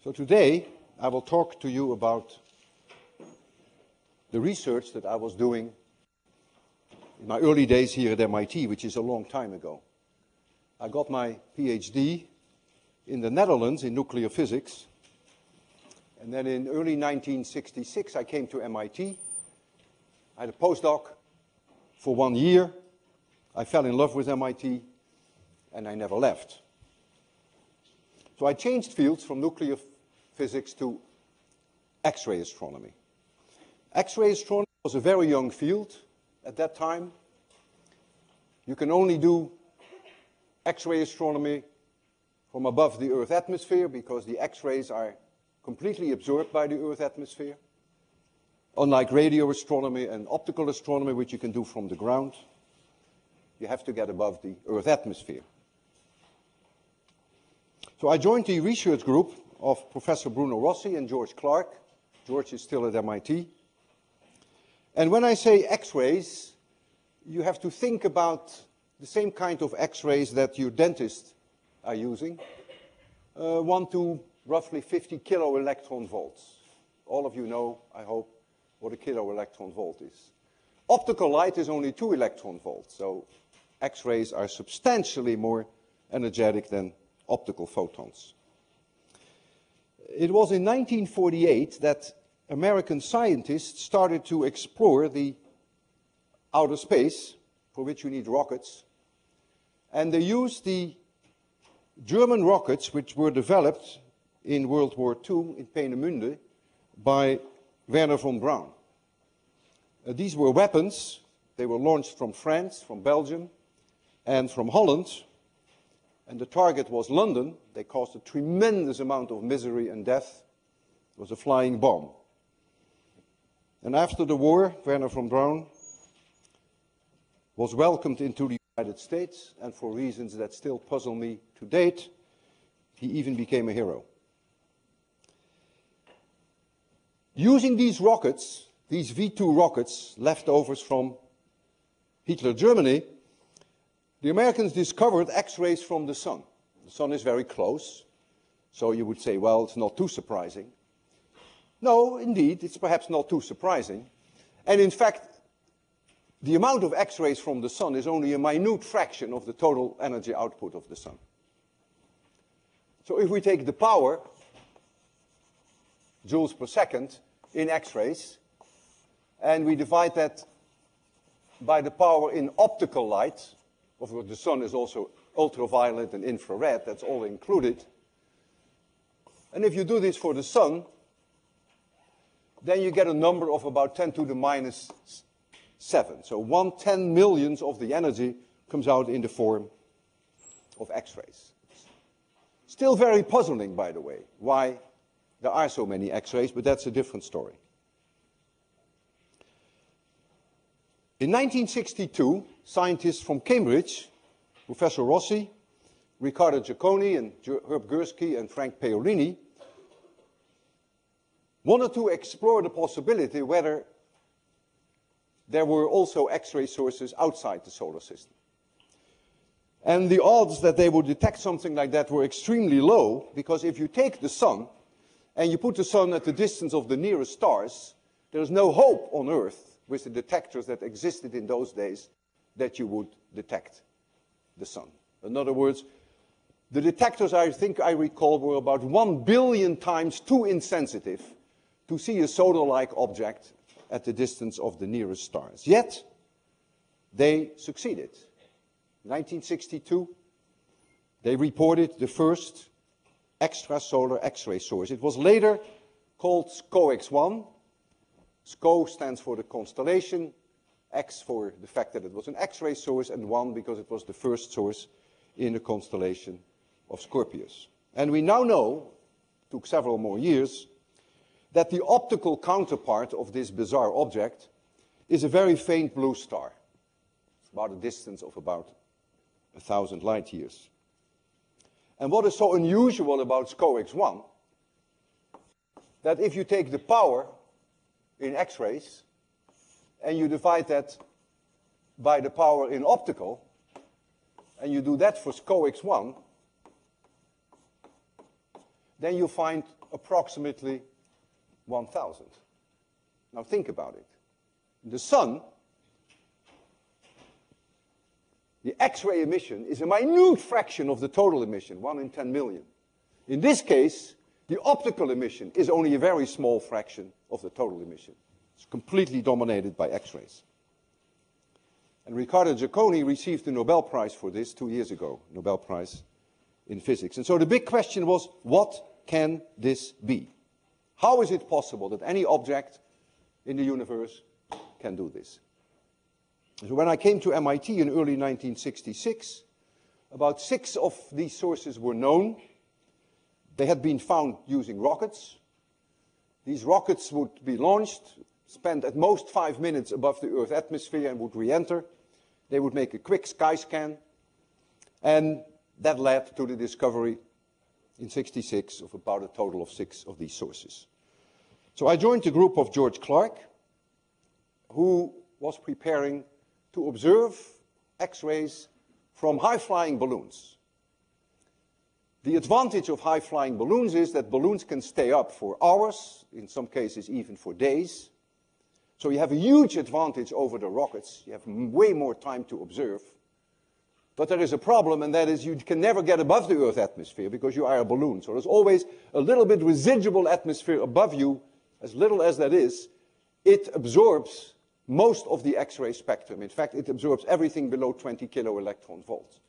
So today I will talk to you about the research that I was doing in my early days here at MIT, which is a long time ago. I got my PhD in the Netherlands in nuclear physics, and then in early 1966 I came to MIT. I had a postdoc for 1 year. I fell in love with MIT, and I never left. So I changed fields from nuclear physics to X-ray astronomy. X-ray astronomy was a very young field at that time. You can only do X-ray astronomy from above the Earth's atmosphere because the X-rays are completely absorbed by the Earth's atmosphere. Unlike radio astronomy and optical astronomy, which you can do from the ground, you have to get above the Earth's atmosphere. So I joined the research group of Professor Bruno Rossi and George Clark. George is still at MIT. And when I say X-rays, you have to think about the same kind of X-rays that your dentists are using. 1 to roughly 50 kilo electron volts. All of you know, I hope, what a kilo electron volt is. Optical light is only 2 electron volts, so X-rays are substantially more energetic than optical photons. It was in 1948 that American scientists started to explore the outer space, for which you need rockets, and they used the German rockets which were developed in World War II in Peenemünde by Wernher von Braun. These were weapons. They were launched from France, from Belgium, and from Holland, and the target was London. They caused a tremendous amount of misery and death. It was a flying bomb. And after the war, Wernher von Braun was welcomed into the United States, and for reasons that still puzzle me to date, he even became a hero. Using these rockets, these V2 rockets, leftovers from Hitler Germany, the Americans discovered X-rays from the sun. The sun is very close, so you would say, well, it's not too surprising. No, indeed, it's perhaps not too surprising. And in fact, the amount of X-rays from the sun is only a minute fraction of the total energy output of the sun. So if we take the power, joules per second, in X-rays, and we divide that by the power in optical light, of course the sun is also ultraviolet and infrared, that's all included. And if you do this for the sun, then you get a number of about 10 to the minus 7. So 1/10,000,000th of the energy comes out in the form of X-rays. Still very puzzling, by the way, why there are so many X-rays, but that's a different story. In 1962, scientists from Cambridge, Professor Rossi, Riccardo Giacconi, and Herb Gursky, and Frank Paolini, wanted to explore the possibility whether there were also X-ray sources outside the solar system. And the odds that they would detect something like that were extremely low, because if you take the sun and you put the sun at the distance of the nearest stars, there's no hope on Earth with the detectors that existed in those days that you would detect the sun. In other words, the detectors, I think I recall, were about 1 billion times too insensitive to see a solar-like object at the distance of the nearest stars. Yet, they succeeded. In 1962, they reported the first extrasolar X-ray source. It was later called SCOX-1. SCO stands for the constellation, X for the fact that it was an X-ray source, and 1 because it was the first source in the constellation of Scorpius. And we now know, took several more years, that the optical counterpart of this bizarre object is a very faint blue star, about a distance of about 1,000 light years. And what is so unusual about SCOX-1, that if you take the power in X-rays and you divide that by the power in optical, and you do that for SCOX-1, then you find approximately 1,000. Now think about it. In the sun, the X-ray emission is a minute fraction of the total emission, 1 in 10 million. In this case, the optical emission is only a very small fraction of the total emission. It's completely dominated by X-rays. And Riccardo Giacconi received the Nobel Prize for this 2 years ago, Nobel Prize in Physics. And so the big question was, what can this be? How is it possible that any object in the universe can do this? So when I came to MIT in early 1966, about 6 of these sources were known. They had been found using rockets. These rockets would be launched, spend at most 5 minutes above the Earth's atmosphere and would re-enter. They would make a quick sky scan, and that led to the discovery in 66 of about a total of 6 of these sources. So I joined the group of George Clark, who was preparing to observe X-rays from high-flying balloons. The advantage of high-flying balloons is that balloons can stay up for hours, in some cases even for days. So you have a huge advantage over the rockets. You have way more time to observe. But there is a problem, and that is you can never get above the Earth's atmosphere because you are a balloon. So there's always a little bit residual atmosphere above you, as little as that is. It absorbs most of the X-ray spectrum. In fact, it absorbs everything below 20 kiloelectron volts.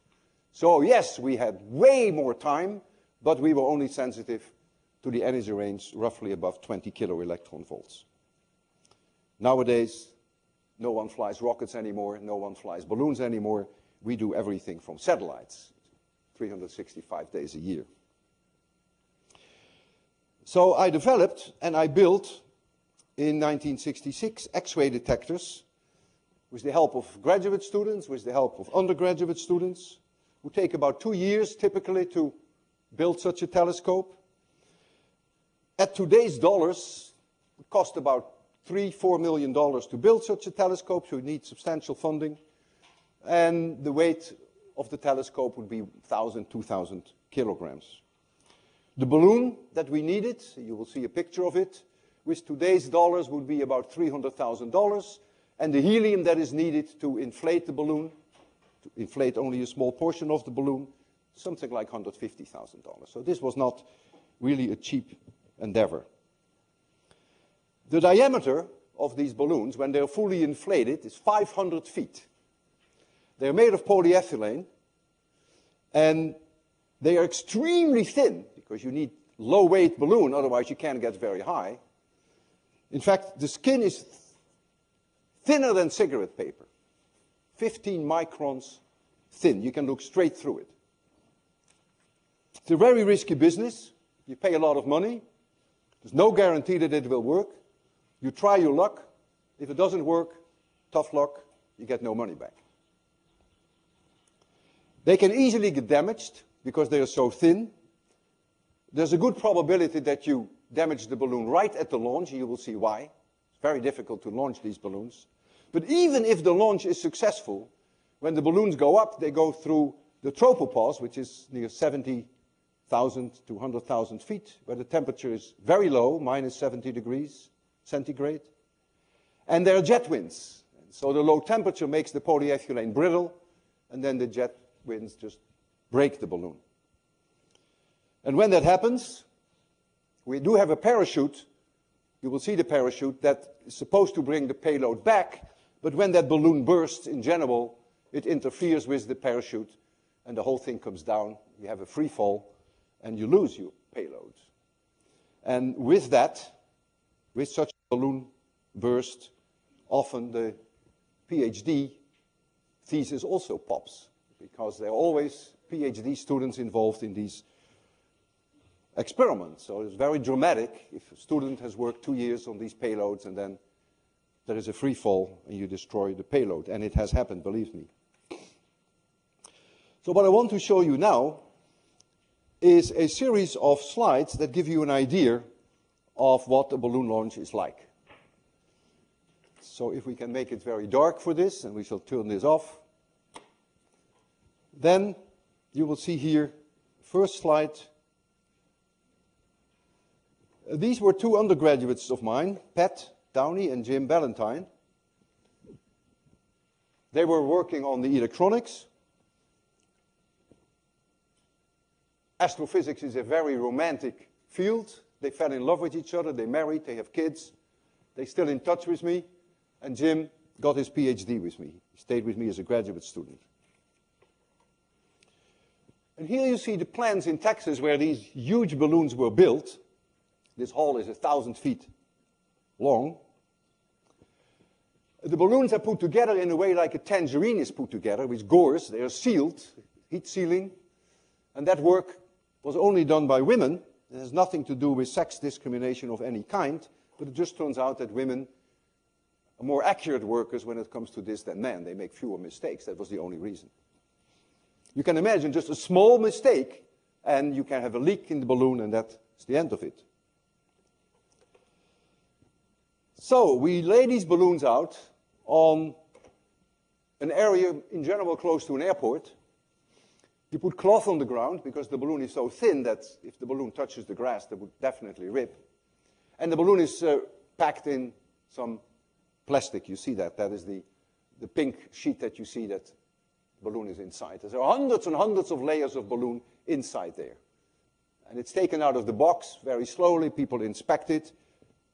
So yes, we had way more time, but we were only sensitive to the energy range roughly above 20 kiloelectron volts. Nowadays, no one flies rockets anymore, no one flies balloons anymore. We do everything from satellites, 365 days a year. So I developed and I built in 1966 X-ray detectors with the help of graduate students, with the help of undergraduate students, who take about 2 years typically to build such a telescope. At today's dollars, it cost about $3–4 million to build such a telescope, so you need substantial funding. And the weight of the telescope would be 1,000, 2,000 kilograms. The balloon that we needed, you will see a picture of it, with today's dollars would be about $300,000. And the helium that is needed to inflate the balloon, to inflate only a small portion of the balloon, something like $150,000. So this was not really a cheap endeavor. The diameter of these balloons, when they're fully inflated, is 500 feet. They're made of polyethylene, and they are extremely thin, because you need low-weight balloon, otherwise you can't get very high. In fact, the skin is thinner than cigarette paper, 15 microns thin. You can look straight through it. It's a very risky business. You pay a lot of money. There's no guarantee that it will work. You try your luck. If it doesn't work, tough luck, you get no money back. They can easily get damaged because they are so thin. There's a good probability that you damage the balloon right at the launch, and you will see why. It's very difficult to launch these balloons. But even if the launch is successful, when the balloons go up, they go through the tropopause, which is near 70,000 to 100,000 feet, where the temperature is very low, minus 70 degrees centigrade. And there are jet winds. So the low temperature makes the polyethylene brittle, and then the jet winds just break the balloon. And when that happens, we do have a parachute. You will see the parachute that is supposed to bring the payload back, but when that balloon bursts in general, it interferes with the parachute, and the whole thing comes down. You have a free fall, and you lose your payload. And with that, with such a balloon burst, often the PhD thesis also pops, because there are always PhD students involved in these experiments. So it's very dramatic if a student has worked 2 years on these payloads and then there is a free fall and you destroy the payload. And it has happened, believe me. So what I want to show you now is a series of slides that give you an idea of what a balloon launch is like. So if we can make it very dark for this, and we shall turn this off, then you will see here, first slide, These were two undergraduates of mine, Pat Downey and Jim Ballantyne. They were working on the electronics. Astrophysics is a very romantic field. They fell in love with each other, they married, they have kids. They're still in touch with me. And Jim got his PhD with me. He stayed with me as a graduate student. And here you see the plans in Texas where these huge balloons were built. This hall is 1,000 feet long. The balloons are put together in a way like a tangerine is put together, with gores. They are sealed, heat sealing. And that work was only done by women. It has nothing to do with sex discrimination of any kind, but it just turns out that women are more accurate workers when it comes to this than men. They make fewer mistakes. That was the only reason. You can imagine just a small mistake, and you can have a leak in the balloon, and that's the end of it. So we lay these balloons out on an area in general close to an airport. You put cloth on the ground because the balloon is so thin that if the balloon touches the grass, that would definitely rip. And the balloon is packed in some plastic. You see that. That is the pink sheet that you see that the balloon is inside. There are hundreds and hundreds of layers of balloon inside there. And it's taken out of the box very slowly. People inspect it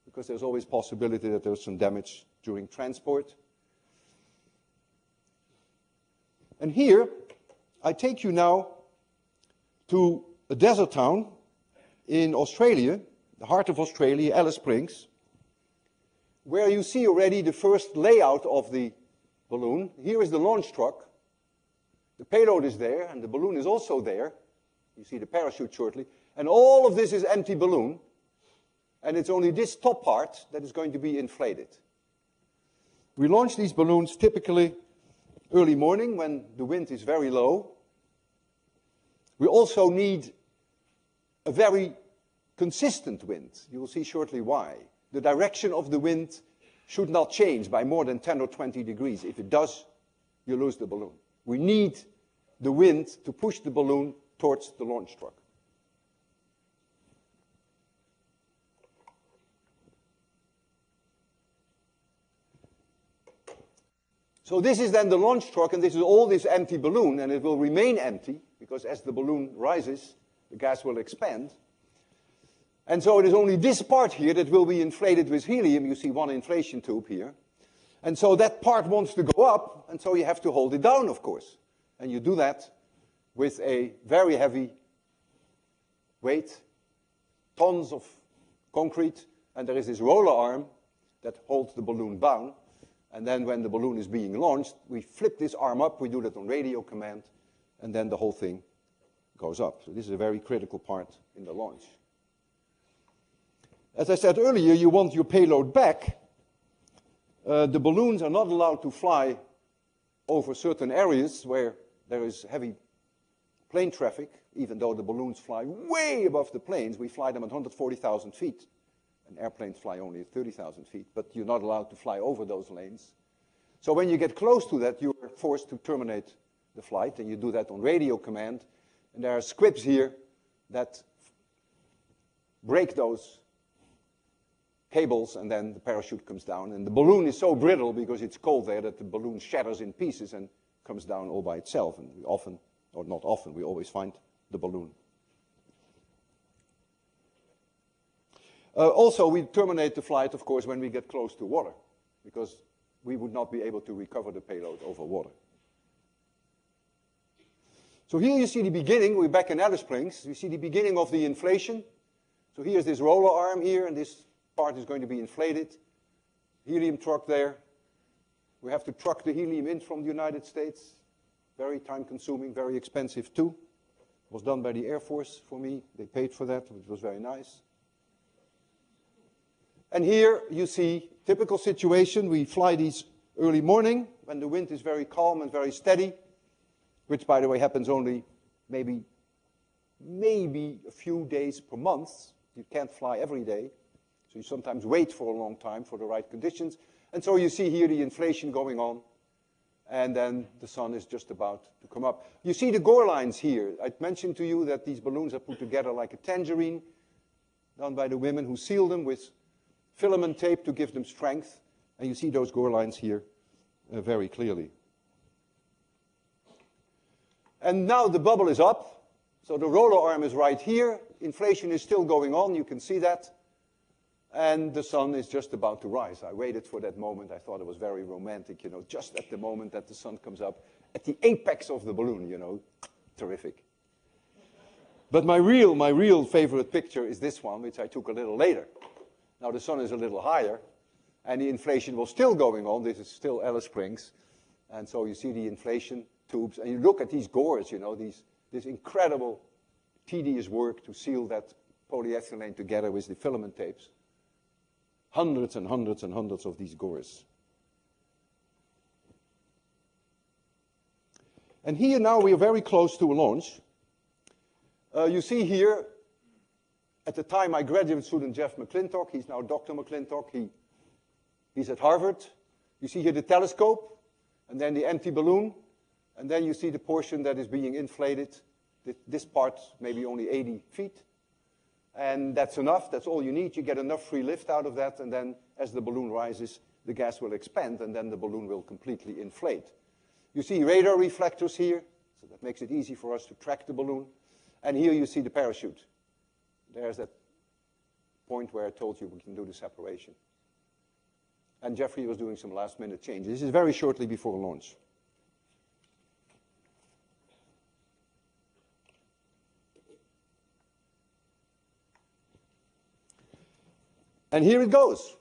because there's always possibility that there's some damage during transport. And here, I take you now to a desert town in Australia, the heart of Australia, Alice Springs, where you see already the first layout of the balloon. Here is the launch truck. The payload is there, and the balloon is also there. You see the parachute shortly. And all of this is empty balloon, and it's only this top part that is going to be inflated. We launch these balloons typically early morning when the wind is very low. We also need a very consistent wind. You will see shortly why. The direction of the wind should not change by more than 10 or 20 degrees. If it does, you lose the balloon. We need the wind to push the balloon towards the launch truck. So this is then the launch truck, and this is all this empty balloon, and it will remain empty, because as the balloon rises, the gas will expand. And so it is only this part here that will be inflated with helium. You see one inflation tube here. And so that part wants to go up, and so you have to hold it down, of course. And you do that with a very heavy weight, tons of concrete, and there is this roller arm that holds the balloon down. And then when the balloon is being launched, we flip this arm up. We do that on radio command, and then the whole thing goes up. So this is a very critical part in the launch. As I said earlier, you want your payload back. The balloons are not allowed to fly over certain areas where there is heavy plane traffic, even though the balloons fly way above the planes. We fly them at 140,000 feet. And airplanes fly only at 30,000 feet, but you're not allowed to fly over those lanes. So when you get close to that, you're forced to terminate the flight, and you do that on radio command. And there are squibs here that break those cables, and then the parachute comes down. And the balloon is so brittle because it's cold there that the balloon shatters in pieces and comes down all by itself. And we often, or not often, we always find the balloon. Also, we terminate the flight, of course, when we get close to water, because we would not be able to recover the payload over water. So here you see the beginning. We're back in Alice Springs. You see the beginning of the inflation. So here's this roller arm here, and this part is going to be inflated. Helium truck there. We have to truck the helium in from the United States. Very time-consuming, very expensive too. It was done by the Air Force for me. They paid for that, which was very nice. And here you see typical situation. We fly these early morning when the wind is very calm and very steady, which, by the way, happens only maybe a few days per month. You can't fly every day. So you sometimes wait for a long time for the right conditions. And so you see here the inflation going on. And then the sun is just about to come up. You see the gore lines here. I mentioned to you that these balloons are put together like a tangerine. done by the women who seal them with filament tape to give them strength. And you see those gore lines here very clearly. And now the bubble is up. So the roller arm is right here. Inflation is still going on. You can see that. And the sun is just about to rise. I waited for that moment. I thought it was very romantic, you know, just at the moment that the sun comes up, at the apex of the balloon, you know. Terrific. But my real favorite picture is this one, which I took a little later. Now the sun is a little higher, and the inflation was still going on. This is still Alice Springs. And so you see the inflation tubes, and you look at these gores, you know, this incredible tedious work to seal that polyethylene together with the filament tapes. Hundreds and hundreds and hundreds of these gores. And here now we are very close to a launch. You see here, at the time my graduate student Jeff McClintock, he's now Dr. McClintock, he's at Harvard. You see here the telescope, and then the empty balloon, and then you see the portion that is being inflated. This part maybe only 80 feet. And that's enough, that's all you need. You get enough free lift out of that, and then as the balloon rises, the gas will expand, and then the balloon will completely inflate. You see radar reflectors here, so that makes it easy for us to track the balloon. And here you see the parachute. There's that point where I told you we can do the separation. And Jeffrey was doing some last-minute changes. This is very shortly before launch. And here it goes.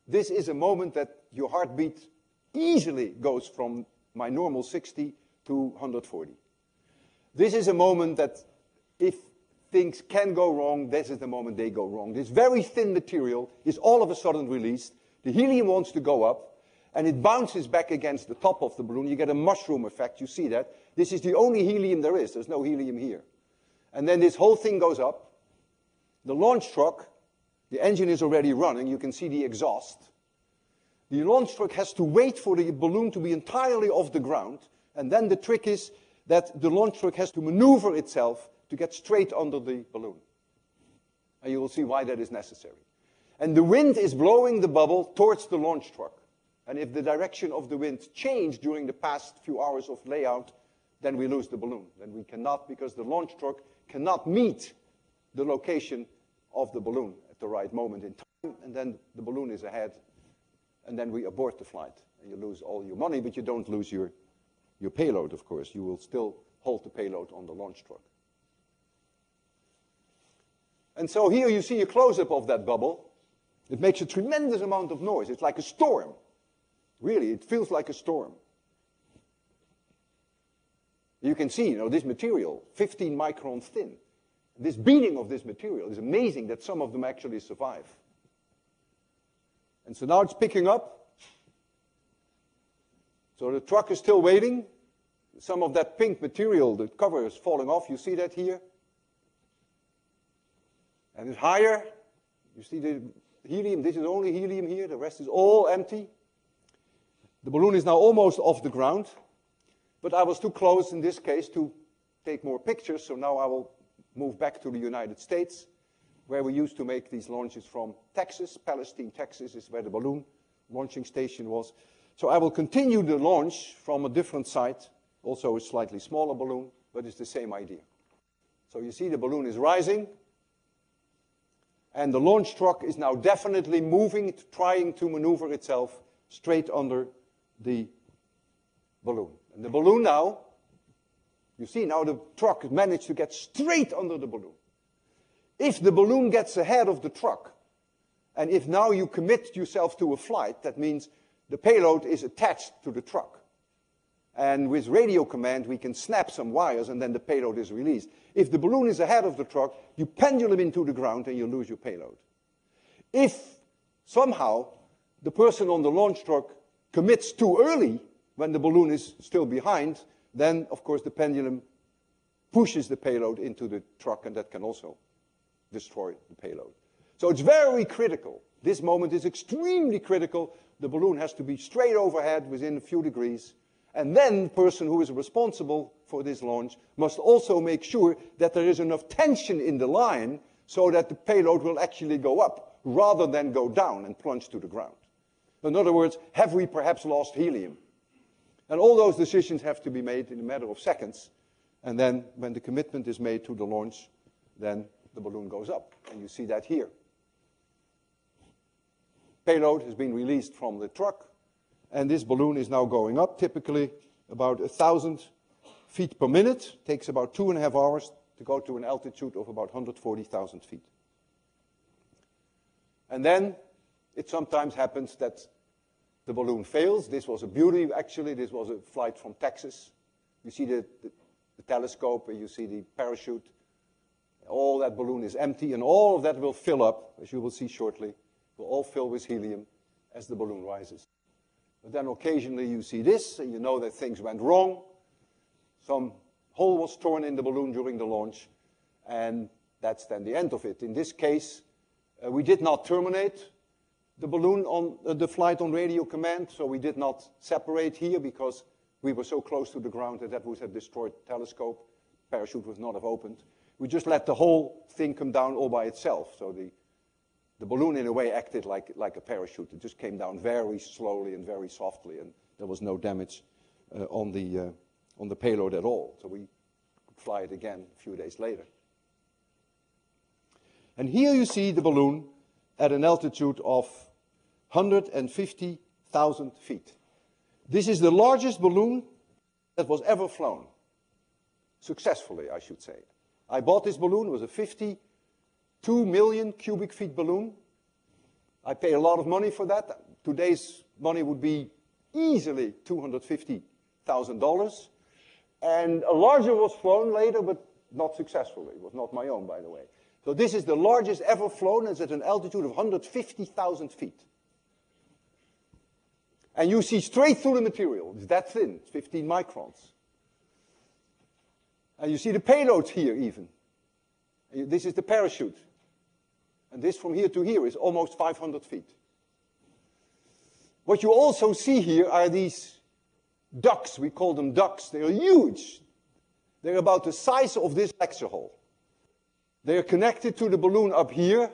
This is a moment that your heartbeat easily goes from my normal 60 to 140. This is a moment that if things can go wrong, this is the moment they go wrong. This very thin material is all of a sudden released. The helium wants to go up, and it bounces back against the top of the balloon. You get a mushroom effect. You see that. This is the only helium there is. There's no helium here. And then this whole thing goes up. The launch truck, the engine is already running. You can see the exhaust. The launch truck has to wait for the balloon to be entirely off the ground. And then the trick is that the launch truck has to maneuver itself to get straight under the balloon. And you will see why that is necessary. And the wind is blowing the bubble towards the launch truck. And if the direction of the wind changed during the past few hours of layout, then we lose the balloon. Then we cannot, because the launch truck cannot meet the location of the balloon at the right moment in time, and then the balloon is ahead, and then we abort the flight. And you lose all your money, but you don't lose your payload, of course. You will still hold the payload on the launch truck. And so here you see a close-up of that bubble. It makes a tremendous amount of noise. It's like a storm. Really, it feels like a storm. You can see, this material, 15 microns thin. This beating of this material is amazing that some of them actually survive. And so now it's picking up. So the truck is still waiting. Some of that pink material, the cover is falling off. You see that here? And it's higher. You see the helium. This is only helium here. The rest is all empty. The balloon is now almost off the ground. But I was too close in this case to take more pictures. So now I will move back to the United States, where we used to make these launches from Texas. Palestine, Texas is where the balloon launching station was. So I will continue the launch from a different site, also a slightly smaller balloon, but it's the same idea. So you see the balloon is rising, and the launch truck is now definitely moving, trying to maneuver itself straight under the balloon. And the balloon now, you see now the truck managed to get straight under the balloon. If the balloon gets ahead of the truck, and if now you commit yourself to a flight, that means the payload is attached to the truck. And with radio command, we can snap some wires, and then the payload is released. If the balloon is ahead of the truck, you pendulum into the ground, and you lose your payload. If somehow the person on the launch truck commits too early, when the balloon is still behind, then, of course, the pendulum pushes the payload into the truck, and that can also destroy the payload. So it's very critical. This moment is extremely critical. The balloon has to be straight overhead within a few degrees. And then the person who is responsible for this launch must also make sure that there is enough tension in the line so that the payload will actually go up rather than go down and plunge to the ground. In other words, have we perhaps lost helium? And all those decisions have to be made in a matter of seconds. And then when the commitment is made to the launch, then the balloon goes up. And you see that here. Payload has been released from the truck, and this balloon is now going up, typically about 1,000 feet per minute. It takes about 2.5 hours to go to an altitude of about 140,000 feet. And then it sometimes happens that the balloon fails. This was a beauty, actually. This was a flight from Texas. You see the telescope, and you see the parachute. All that balloon is empty, and all of that will fill up, as you will see shortly, will all fill with helium as the balloon rises. But then occasionally you see this, and you know that things went wrong. Some hole was torn in the balloon during the launch, and that's then the end of it. In this case, we did not terminate the balloon on the flight on radio command, so we did not separate here because we were so close to the ground that that would have destroyed the telescope. Parachute would not have opened. We just let the whole thing come down all by itself. So the balloon, in a way, acted like a parachute. It just came down very slowly and very softly, and there was no damage on the payload at all. So we could fly it again a few days later. And here you see the balloon at an altitude of 150,000 feet. This is the largest balloon that was ever flown. Successfully, I should say. I bought this balloon. It was a 52 million cubic feet balloon. I pay a lot of money for that. Today's money would be easily $250,000. And a larger was flown later, but not successfully. It was not my own, by the way. So this is the largest ever flown. It's at an altitude of 150,000 feet. And you see straight through the material. It's that thin. It's 15 microns. And you see the payloads here even. This is the parachute. And this from here to here is almost 500 feet. What you also see here are these ducts. We call them ducts. They are huge. They're about the size of this lecture hall. They are connected to the balloon up here,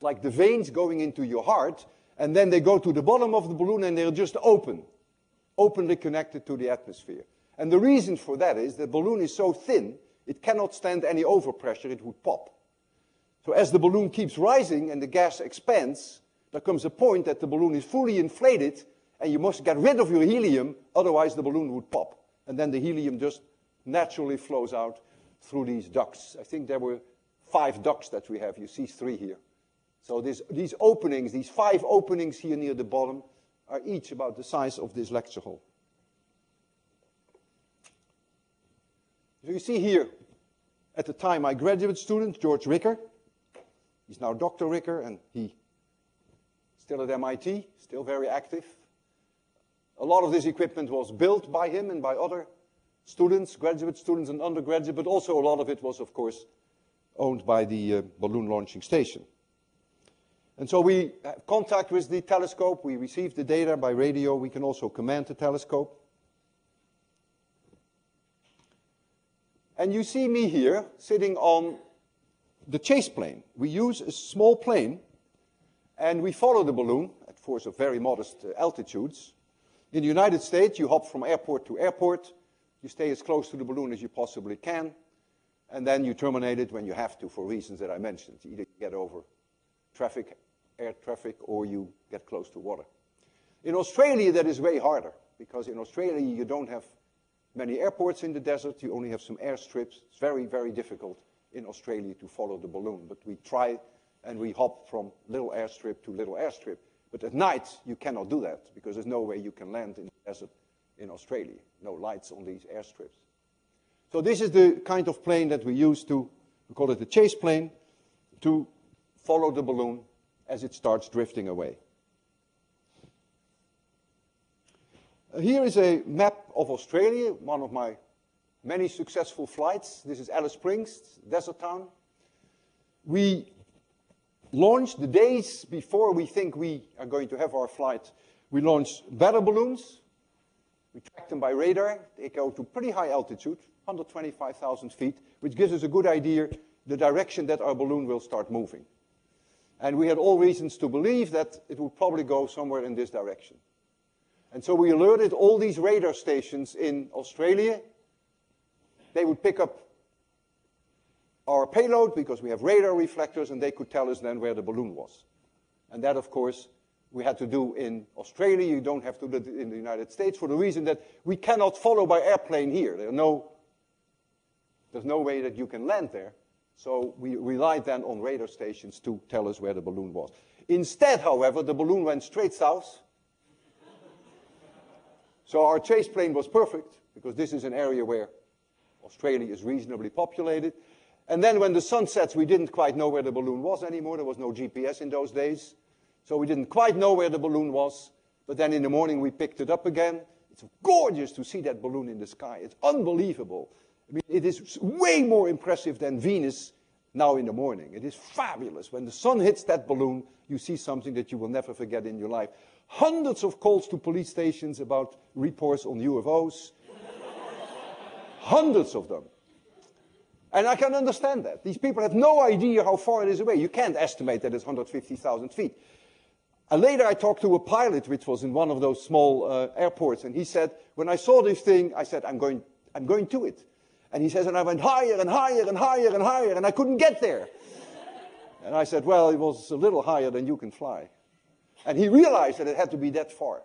like the veins going into your heart. And then they go to the bottom of the balloon and they're just openly connected to the atmosphere. And the reason for that is the balloon is so thin, it cannot stand any overpressure, it would pop. So as the balloon keeps rising and the gas expands, there comes a point that the balloon is fully inflated and you must get rid of your helium, otherwise the balloon would pop. And then the helium just naturally flows out through these ducts. I think there were 5 ducts that we have. You see 3 here. So these openings, these 5 openings here near the bottom, are each about the size of this lecture hall. So you see here, at the time, my graduate student, George Ricker. He's now Dr. Ricker, and he's still at MIT, still very active. A lot of this equipment was built by him and by other students, graduate students and undergraduate, but also a lot of it was, of course, owned by the balloon launching station. And so we have contact with the telescope. We receive the data by radio. We can also command the telescope. And you see me here sitting on the chase plane. We use a small plane, and we follow the balloon at force of very modest altitudes. In the United States, you hop from airport to airport. You stay as close to the balloon as you possibly can, and then you terminate it when you have to for reasons that I mentioned. Either you get over air traffic, or you get close to water. In Australia, that is way harder, because in Australia you don't have many airports in the desert. You only have some airstrips. It's very, very difficult in Australia to follow the balloon. But we try, and we hop from little airstrip to little airstrip. But at night, you cannot do that, because there's no way you can land in the desert in Australia. No lights on these airstrips. So this is the kind of plane that we use we call it the chase plane, to follow the balloon as it starts drifting away. Here is a map of Australia, one of my many successful flights. This is Alice Springs, desert town. We launch the days before we think we are going to have our flight. We launch weather balloons. We track them by radar. They go to pretty high altitude, 125,000 feet, which gives us a good idea the direction that our balloon will start moving. And we had all reasons to believe that it would probably go somewhere in this direction. And so we alerted all these radar stations in Australia. They would pick up our payload because we have radar reflectors, and they could tell us then where the balloon was. And that, of course, we had to do in Australia. You don't have to do it in the United States for the reason that we cannot follow by airplane here. There's no way that you can land there. So we relied then on radar stations to tell us where the balloon was. Instead, however, the balloon went straight south. So our chase plane was perfect, because this is an area where Australia is reasonably populated. And then when the sun sets, we didn't quite know where the balloon was anymore. There was no GPS in those days. So we didn't quite know where the balloon was. But then in the morning, we picked it up again. It's gorgeous to see that balloon in the sky. It's unbelievable. I mean, it is way more impressive than Venus now in the morning. It is fabulous. When the sun hits that balloon, you see something that you will never forget in your life. Hundreds of calls to police stations about reports on UFOs. Hundreds of them. And I can understand that. These people have no idea how far it is away. You can't estimate that it's 150,000 feet. And later I talked to a pilot, which was in one of those small airports, and he said, when I saw this thing, I said, I'm going to it. And he says, and I went higher and higher and higher and higher, and I couldn't get there. And I said, well, it was a little higher than you can fly. And he realized that it had to be that far.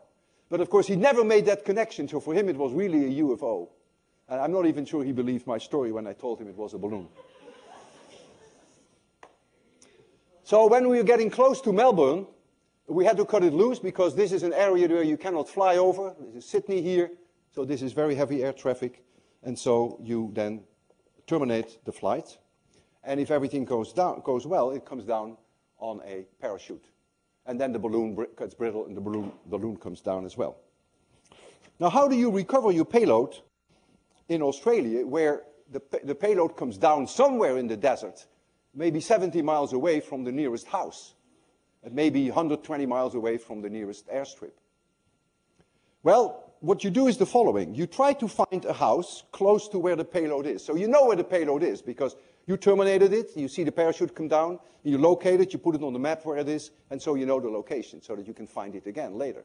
But of course, he never made that connection, so for him it was really a UFO. And I'm not even sure he believed my story when I told him it was a balloon. So when we were getting close to Melbourne, we had to cut it loose, because this is an area where you cannot fly over. This is Sydney here, so this is very heavy air traffic. And so you then terminate the flight. And if everything goes well, it comes down on a parachute. And then the balloon gets brittle, and the balloon comes down as well. Now, how do you recover your payload in Australia, where the payload comes down somewhere in the desert, maybe 70 miles away from the nearest house, and maybe 120 miles away from the nearest airstrip? Well, what you do is the following. You try to find a house close to where the payload is. So you know where the payload is, because you terminated it, you see the parachute come down, you locate it, you put it on the map where it is, and so you know the location, so that you can find it again later.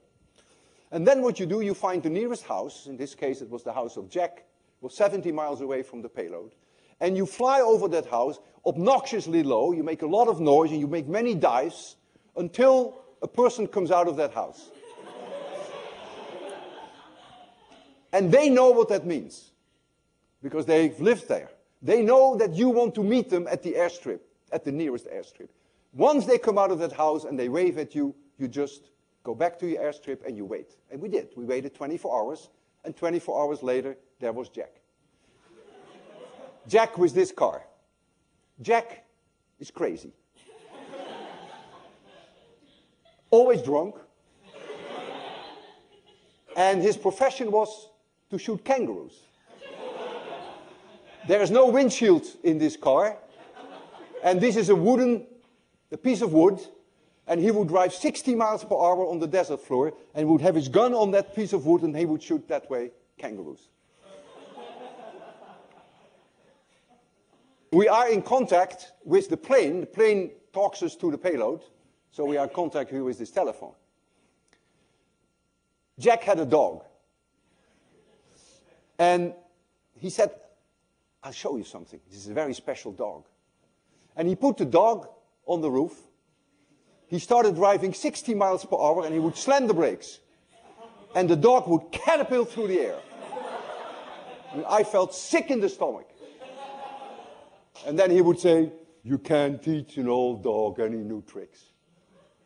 And then what you do, you find the nearest house. In this case, it was the house of Jack. It was 70 miles away from the payload. And you fly over that house obnoxiously low, you make a lot of noise, and you make many dives until a person comes out of that house. And they know what that means, because they've lived there. They know that you want to meet them at the airstrip, at the nearest airstrip. Once they come out of that house and they wave at you, you just go back to your airstrip and you wait. And we did. We waited 24 hours, and 24 hours later, there was Jack. Jack with this car. Jack is crazy. Always drunk. And his profession was to shoot kangaroos. There is no windshield in this car, and this is a piece of wood, and he would drive 60 miles per hour on the desert floor, and would have his gun on that piece of wood, and he would shoot that way kangaroos. We are in contact with the plane. The plane talks us to the payload, so we are in contact here with this telephone. Jack had a dog. And he said, I'll show you something. This is a very special dog. And he put the dog on the roof. He started driving 60 miles per hour, and he would slam the brakes. And the dog would catapult through the air. And I felt sick in the stomach. And then he would say, you can't teach an old dog any new tricks.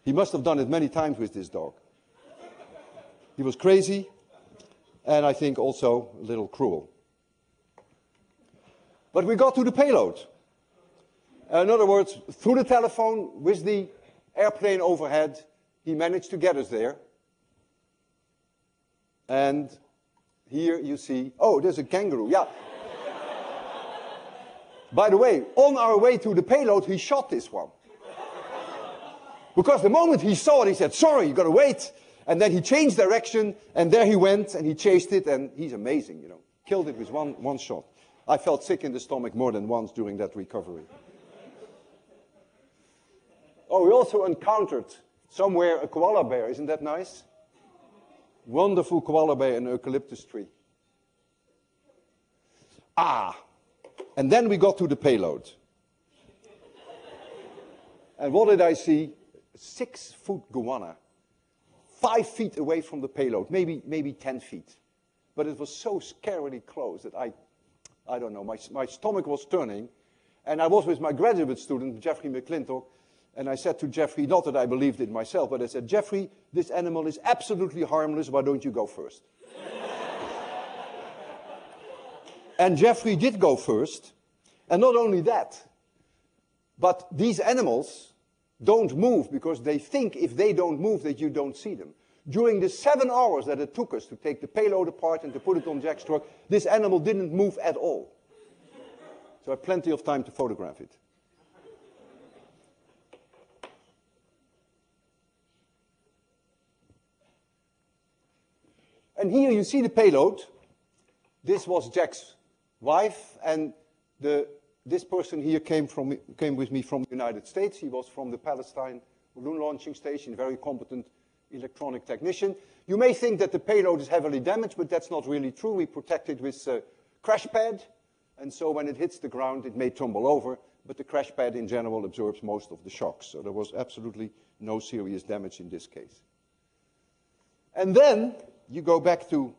He must have done it many times with this dog. He was crazy, and I think also a little cruel. But we got to the payload. In other words, through the telephone, with the airplane overhead, he managed to get us there. And here you see, oh, there's a kangaroo, yeah. By the way, on our way to the payload, he shot this one. Because the moment he saw it, he said, sorry, you got to wait. And then he changed direction, and there he went, and he chased it, and he's amazing, you know. Killed it with one shot. I felt sick in the stomach more than once during that recovery. Oh, we also encountered somewhere a koala bear. Isn't that nice? Wonderful koala bear in an eucalyptus tree. Ah, and then we got to the payload. And what did I see? A 6-foot goanna, 5 feet away from the payload, maybe 10 feet. But it was so scarily close that I don't know, my stomach was turning. And I was with my graduate student, Jeffrey McClintock, and I said to Jeffrey, not that I believed it myself, but I said, Jeffrey, this animal is absolutely harmless, why don't you go first? And Jeffrey did go first, and not only that, but these animals don't move because they think if they don't move that you don't see them. During the 7 hours that it took us to take the payload apart and to put it on Jack's truck, this animal didn't move at all. So I had plenty of time to photograph it. And here you see the payload. This was Jack's wife, and this person here came with me from the United States. He was from the Palestine balloon launching station, very competent electronic technician. You may think that the payload is heavily damaged, but that's not really true. We protect it with a crash pad, and so when it hits the ground, it may tumble over, but the crash pad in general absorbs most of the shocks. So there was absolutely no serious damage in this case. And then you go back to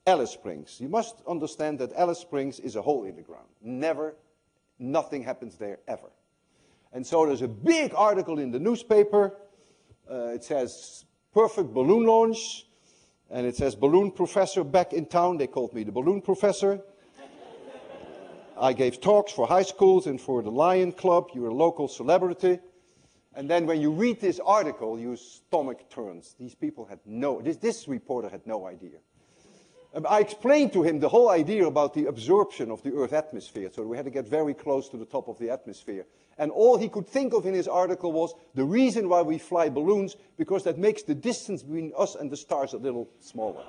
Alice Springs. You must understand that Alice Springs is a hole in the ground. Nothing happens there ever. And so there's a big article in the newspaper. It says, perfect balloon launch. And it says, balloon professor back in town. They called me the balloon professor. I gave talks for high schools and for the Lion Club. You're a local celebrity. And then when you read this article, your stomach turns. These people had this reporter had no idea. I explained to him the whole idea about the absorption of the Earth's atmosphere. So we had to get very close to the top of the atmosphere. And all he could think of in his article was the reason why we fly balloons, because that makes the distance between us and the stars a little smaller.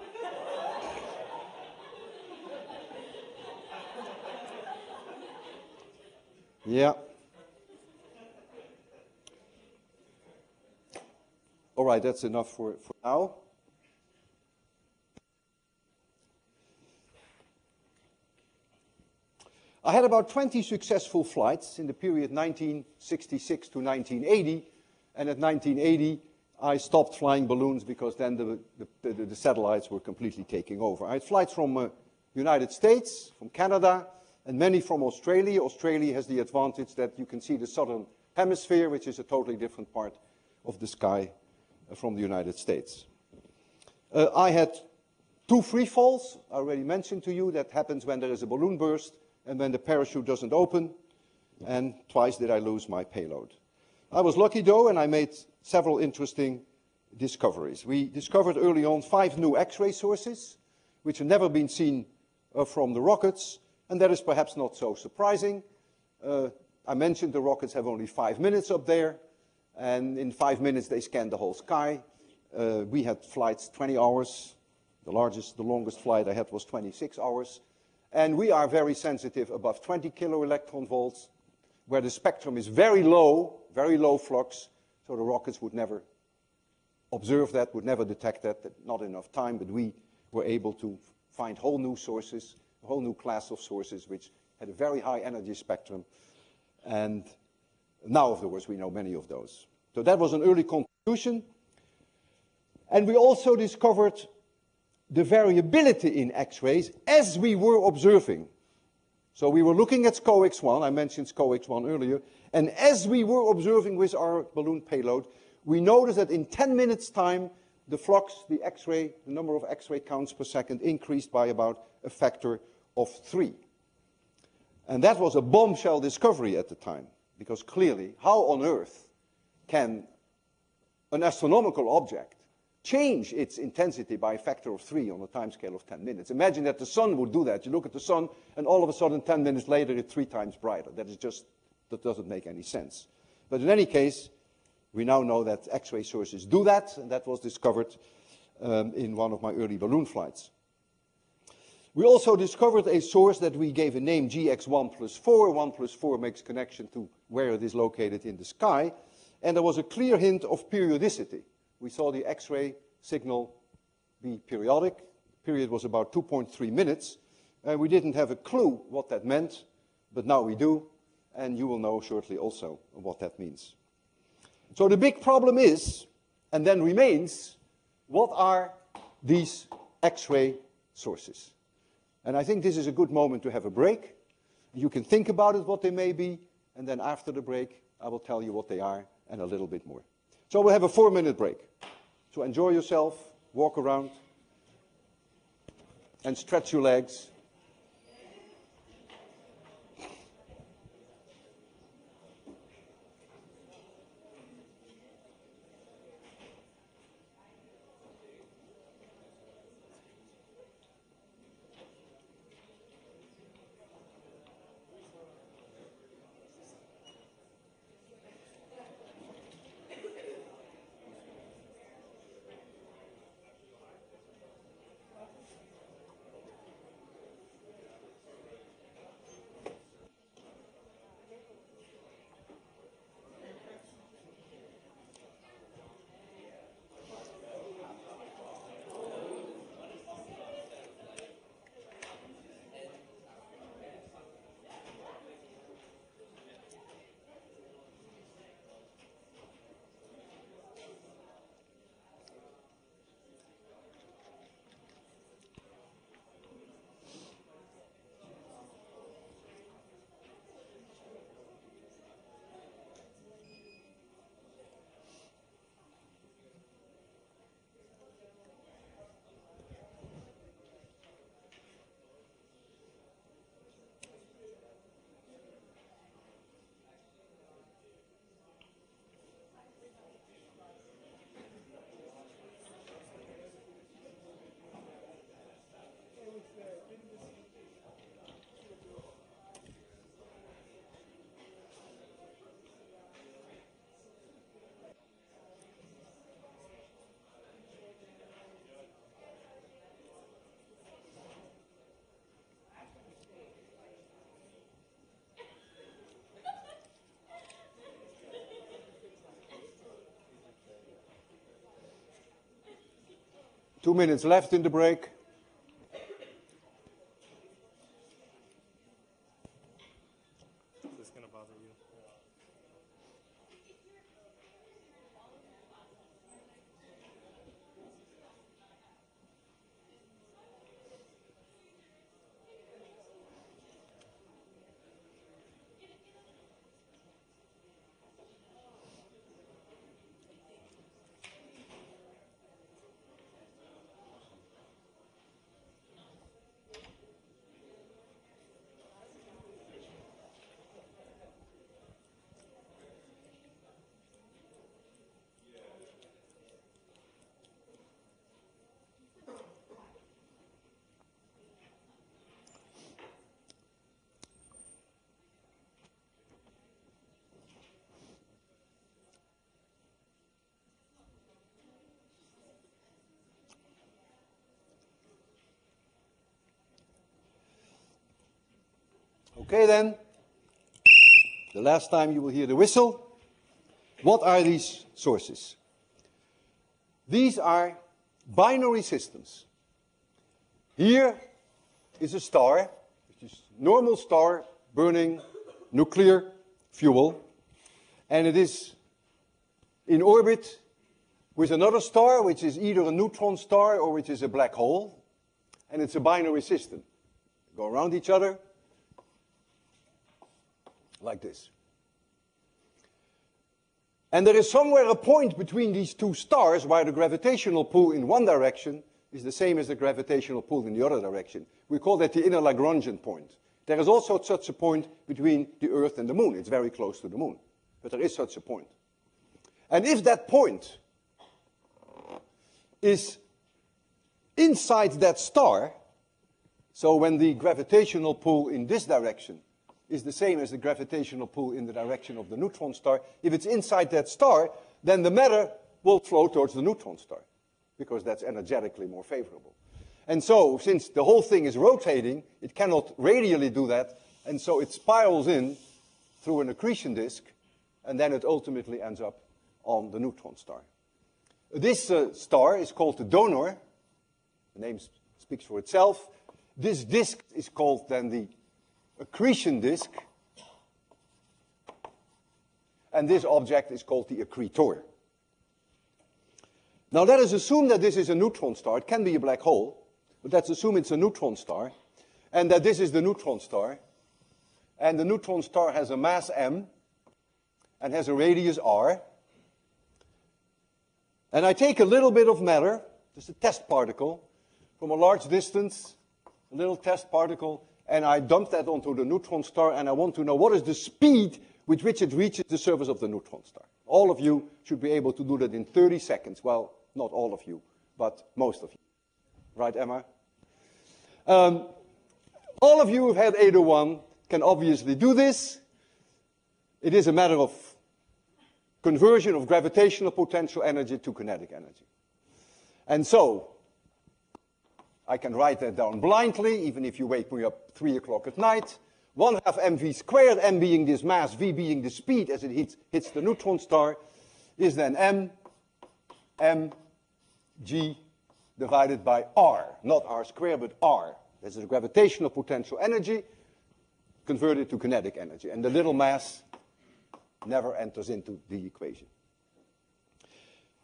Yeah. All right, that's enough for now. I had about 20 successful flights in the period 1966 to 1980, and at 1980 I stopped flying balloons because then the satellites were completely taking over. I had flights from the United States, from Canada, and many from Australia. Australia has the advantage that you can see the southern hemisphere, which is a totally different part of the sky from the United States. I had 2 free falls, I already mentioned to you. That happens when there is a balloon burst and when the parachute doesn't open, and twice did I lose my payload. I was lucky though, and I made several interesting discoveries. We discovered early on 5 new X-ray sources, which had never been seen from the rockets, and that is perhaps not so surprising. I mentioned the rockets have only 5 minutes up there, and in 5 minutes they scanned the whole sky. We had flights 20 hours. The longest flight I had was 26 hours. And we are very sensitive above 20 kilo electron volts, where the spectrum is very low flux, so the rockets would never observe that, would never detect that, not enough time, but we were able to find whole new sources, a whole new class of sources which had a very high energy spectrum. And now, of course, we know many of those. So that was an early contribution. And we also discovered the variability in X-rays as we were observing. So we were looking at SCOX-1, I mentioned SCOX-1 earlier, and as we were observing with our balloon payload, we noticed that in 10 minutes time, the flux, the X-ray, the number of X-ray counts per second increased by about a factor of 3. And that was a bombshell discovery at the time, because clearly, how on earth can an astronomical object change its intensity by a factor of 3 on a time scale of 10 minutes. Imagine that the sun would do that. You look at the sun, and all of a sudden, 10 minutes later, it's 3 times brighter. That doesn't make any sense. But in any case, we now know that X-ray sources do that, and that was discovered in one of my early balloon flights. We also discovered a source that we gave a name GX1 plus 4. 1 plus 4 makes connection to where it is located in the sky. and there was a clear hint of periodicity. We saw the X-ray signal be periodic. Period was about 2.3 minutes, and we didn't have a clue what that meant, but now we do, and you will know shortly also what that means. So the big problem is, and then remains, what are these X-ray sources? And I think this is a good moment to have a break. You can think about it, what they may be, and then after the break, I will tell you what they are and a little bit more. So we'll have a 4-minute break. So enjoy yourself, walk around, and stretch your legs. Two minutes left in the break. Is this going to bother you? Okay then, the last time you will hear the whistle. What are these sources? These are binary systems. Here is a star, which is normal star burning nuclear fuel, and it is in orbit with another star, which is either a neutron star or which is a black hole, and it's a binary system. They go around each other like this. And there is somewhere a point between these two stars where the gravitational pull in one direction is the same as the gravitational pull in the other direction. We call that the inner Lagrangian point. There is also such a point between the Earth and the Moon. It's very close to the Moon, but there is such a point. And if that point is inside that star, so when the gravitational pull in this direction is the same as the gravitational pull in the direction of the neutron star, if it's inside that star, then the matter will flow towards the neutron star, because that's energetically more favorable. And so, since the whole thing is rotating, it cannot radially do that, and so it spirals in through an accretion disk, and then it ultimately ends up on the neutron star. This star is called the donor. The name speaks for itself. This disk is called then the accretion disk. And this object is called the accretor. Now let us assume that this is a neutron star. It can be a black hole, but let's assume it's a neutron star, and that this is the neutron star. And the neutron star has a mass m and has a radius r. And I take a little bit of matter, just a test particle, from a large distance, a little test particle, and I dump that onto the neutron star, and I want to know what is the speed with which it reaches the surface of the neutron star. All of you should be able to do that in 30 seconds. Well, not all of you, but most of you. Right, Emma? All of you who've had 801 can obviously do this. It is a matter of conversion of gravitational potential energy to kinetic energy. And so, I can write that down blindly, even if you wake me up 3 o'clock at night. 1/2 mv squared, m being this mass, v being the speed as it hits the neutron star, is then mg divided by r. Not r squared, but r. That's the gravitational potential energy converted to kinetic energy. And the little mass never enters into the equation.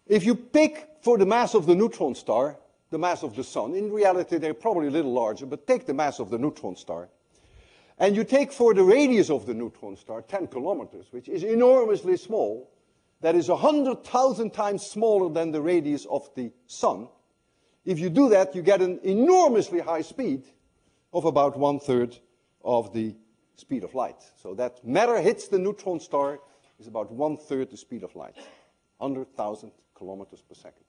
If you pick for the mass of the neutron star, the mass of the sun, in reality they're probably a little larger, but take the mass of the neutron star, and you take for the radius of the neutron star 10 kilometers, which is enormously small, that is 100,000 times smaller than the radius of the sun. If you do that, you get an enormously high speed of about 1/3 of the speed of light. So that matter hits the neutron star is about 1/3 the speed of light, 100,000 kilometers per second.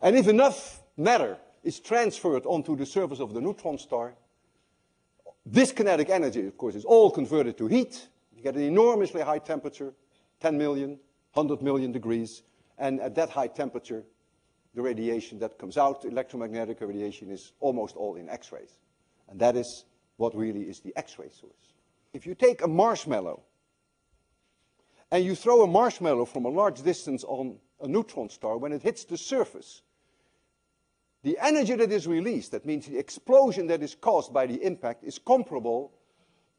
And if enough matter is transferred onto the surface of the neutron star, this kinetic energy, of course, is all converted to heat. You get an enormously high temperature, 10 million, 100 million degrees, and at that high temperature, the radiation that comes out, electromagnetic radiation, is almost all in X-rays. And that is what really is the X-ray source. If you take a marshmallow, and you throw a marshmallow from a large distance on a neutron star, when it hits the surface, the energy that is released, that means the explosion that is caused by the impact, is comparable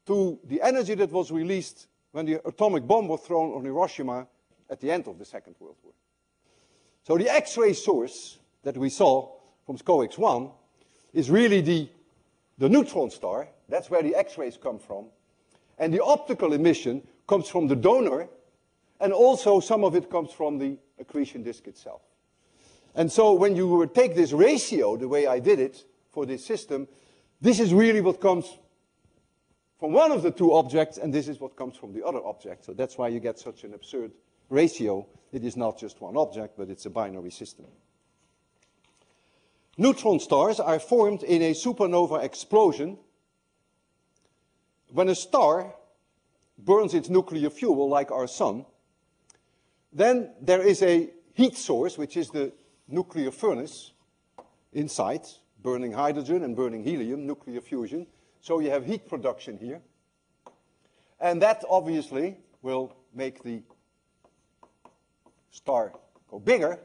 to the energy that was released when the atomic bomb was thrown on Hiroshima at the end of the Second World War. So the X-ray source that we saw from SCOEX 1 is really the neutron star. That's where the X-rays come from. And the optical emission comes from the donor, and also some of it comes from the accretion disk itself. And so when you take this ratio, the way I did it for this system, this is really what comes from one of the two objects, and this is what comes from the other object. So that's why you get such an absurd ratio. It is not just one object, but it's a binary system. Neutron stars are formed in a supernova explosion. When a star burns its nuclear fuel, like our sun, then there is a heat source, which is the nuclear furnace inside, burning hydrogen and burning helium, nuclear fusion. So you have heat production here. And that obviously will make the star go bigger,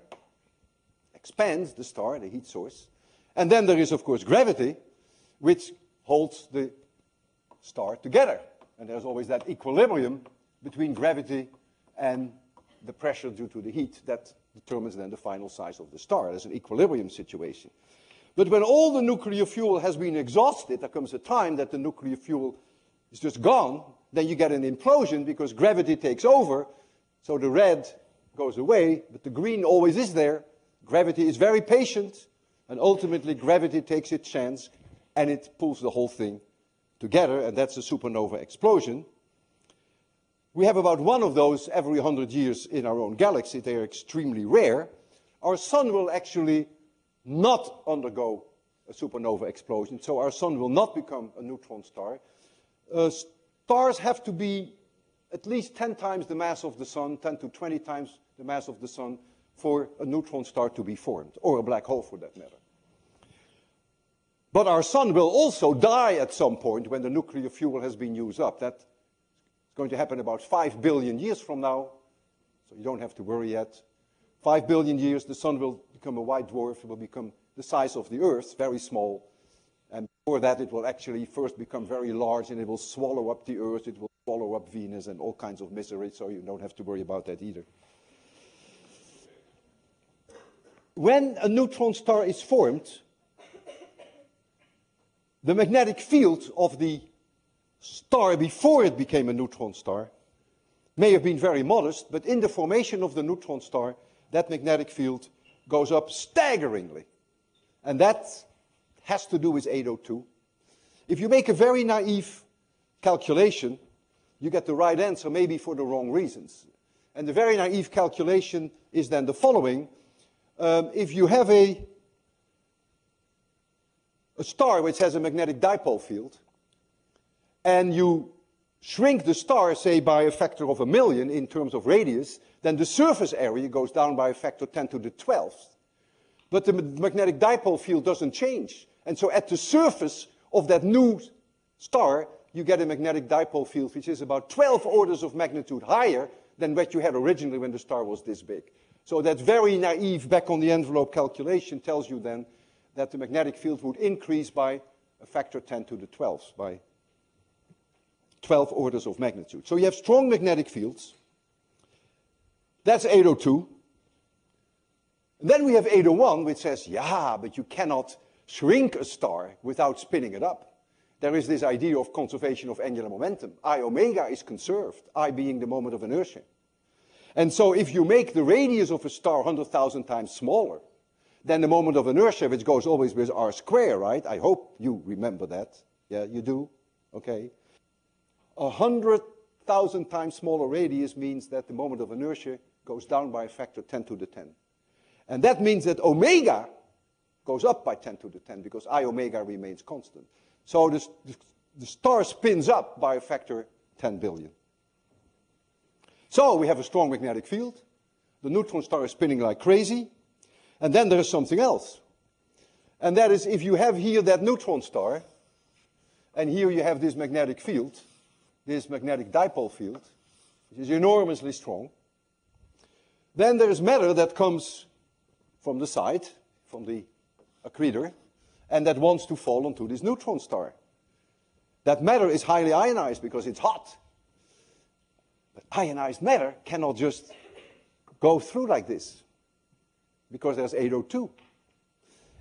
expands the star, the heat source. And then there is, of course, gravity, which holds the star together. And there's always that equilibrium between gravity and the pressure due to the heat that determines then the final size of the star. There's an equilibrium situation. But when all the nuclear fuel has been exhausted, there comes a time that the nuclear fuel is just gone, then you get an implosion because gravity takes over. So the red goes away, but the green always is there. Gravity is very patient, and ultimately gravity takes its chance, and it pulls the whole thing together, and that's a supernova explosion. We have about one of those every 100 years in our own galaxy. They are extremely rare. Our sun will actually not undergo a supernova explosion, so our sun will not become a neutron star. Stars have to be at least 10 times the mass of the sun, 10 to 20 times the mass of the sun, for a neutron star to be formed, or a black hole for that matter. But our sun will also die at some point when the nuclear fuel has been used up. That's going to happen about 5 billion years from now. So you don't have to worry yet. 5 billion years, the sun will become a white dwarf. It will become the size of the Earth, very small. And before that, it will actually first become very large, and it will swallow up the Earth. It will swallow up Venus and all kinds of misery, so you don't have to worry about that either. When a neutron star is formed, the magnetic field of the star before it became a neutron star may have been very modest, but in the formation of the neutron star, that magnetic field goes up staggeringly. And that has to do with 802. If you make a very naive calculation, you get the right answer, maybe for the wrong reasons. And the very naive calculation is then the following. If you have a star which has a magnetic dipole field, and you shrink the star, say, by a factor of 1,000,000 in terms of radius, then the surface area goes down by a factor 10 to the 12th. But the magnetic dipole field doesn't change. And so at the surface of that new star, you get a magnetic dipole field which is about 12 orders of magnitude higher than what you had originally when the star was this big. So that very naive back-on-the-envelope calculation tells you then that the magnetic field would increase by a factor 10 to the 12th, by 12 orders of magnitude. So you have strong magnetic fields. That's 802. And then we have 801, which says, yeah, but you cannot shrink a star without spinning it up. There is this idea of conservation of angular momentum. I omega is conserved, I being the moment of inertia. And so if you make the radius of a star 100,000 times smaller, then the moment of inertia, which goes always with r squared, right? I hope you remember that. Yeah, you do? Okay. 100,000 times smaller radius means that the moment of inertia goes down by a factor 10 to the 10. And that means that omega goes up by 10 to the 10 because I omega remains constant. So the star spins up by a factor 10 billion. So we have a strong magnetic field. The neutron star is spinning like crazy. And then there is something else. And that is if you have here that neutron star, and here you have this magnetic field, this magnetic dipole field, which is enormously strong, then there is matter that comes from the side, from the accretor, and that wants to fall onto this neutron star. That matter is highly ionized because it's hot. But ionized matter cannot just go through like this, because there's 802.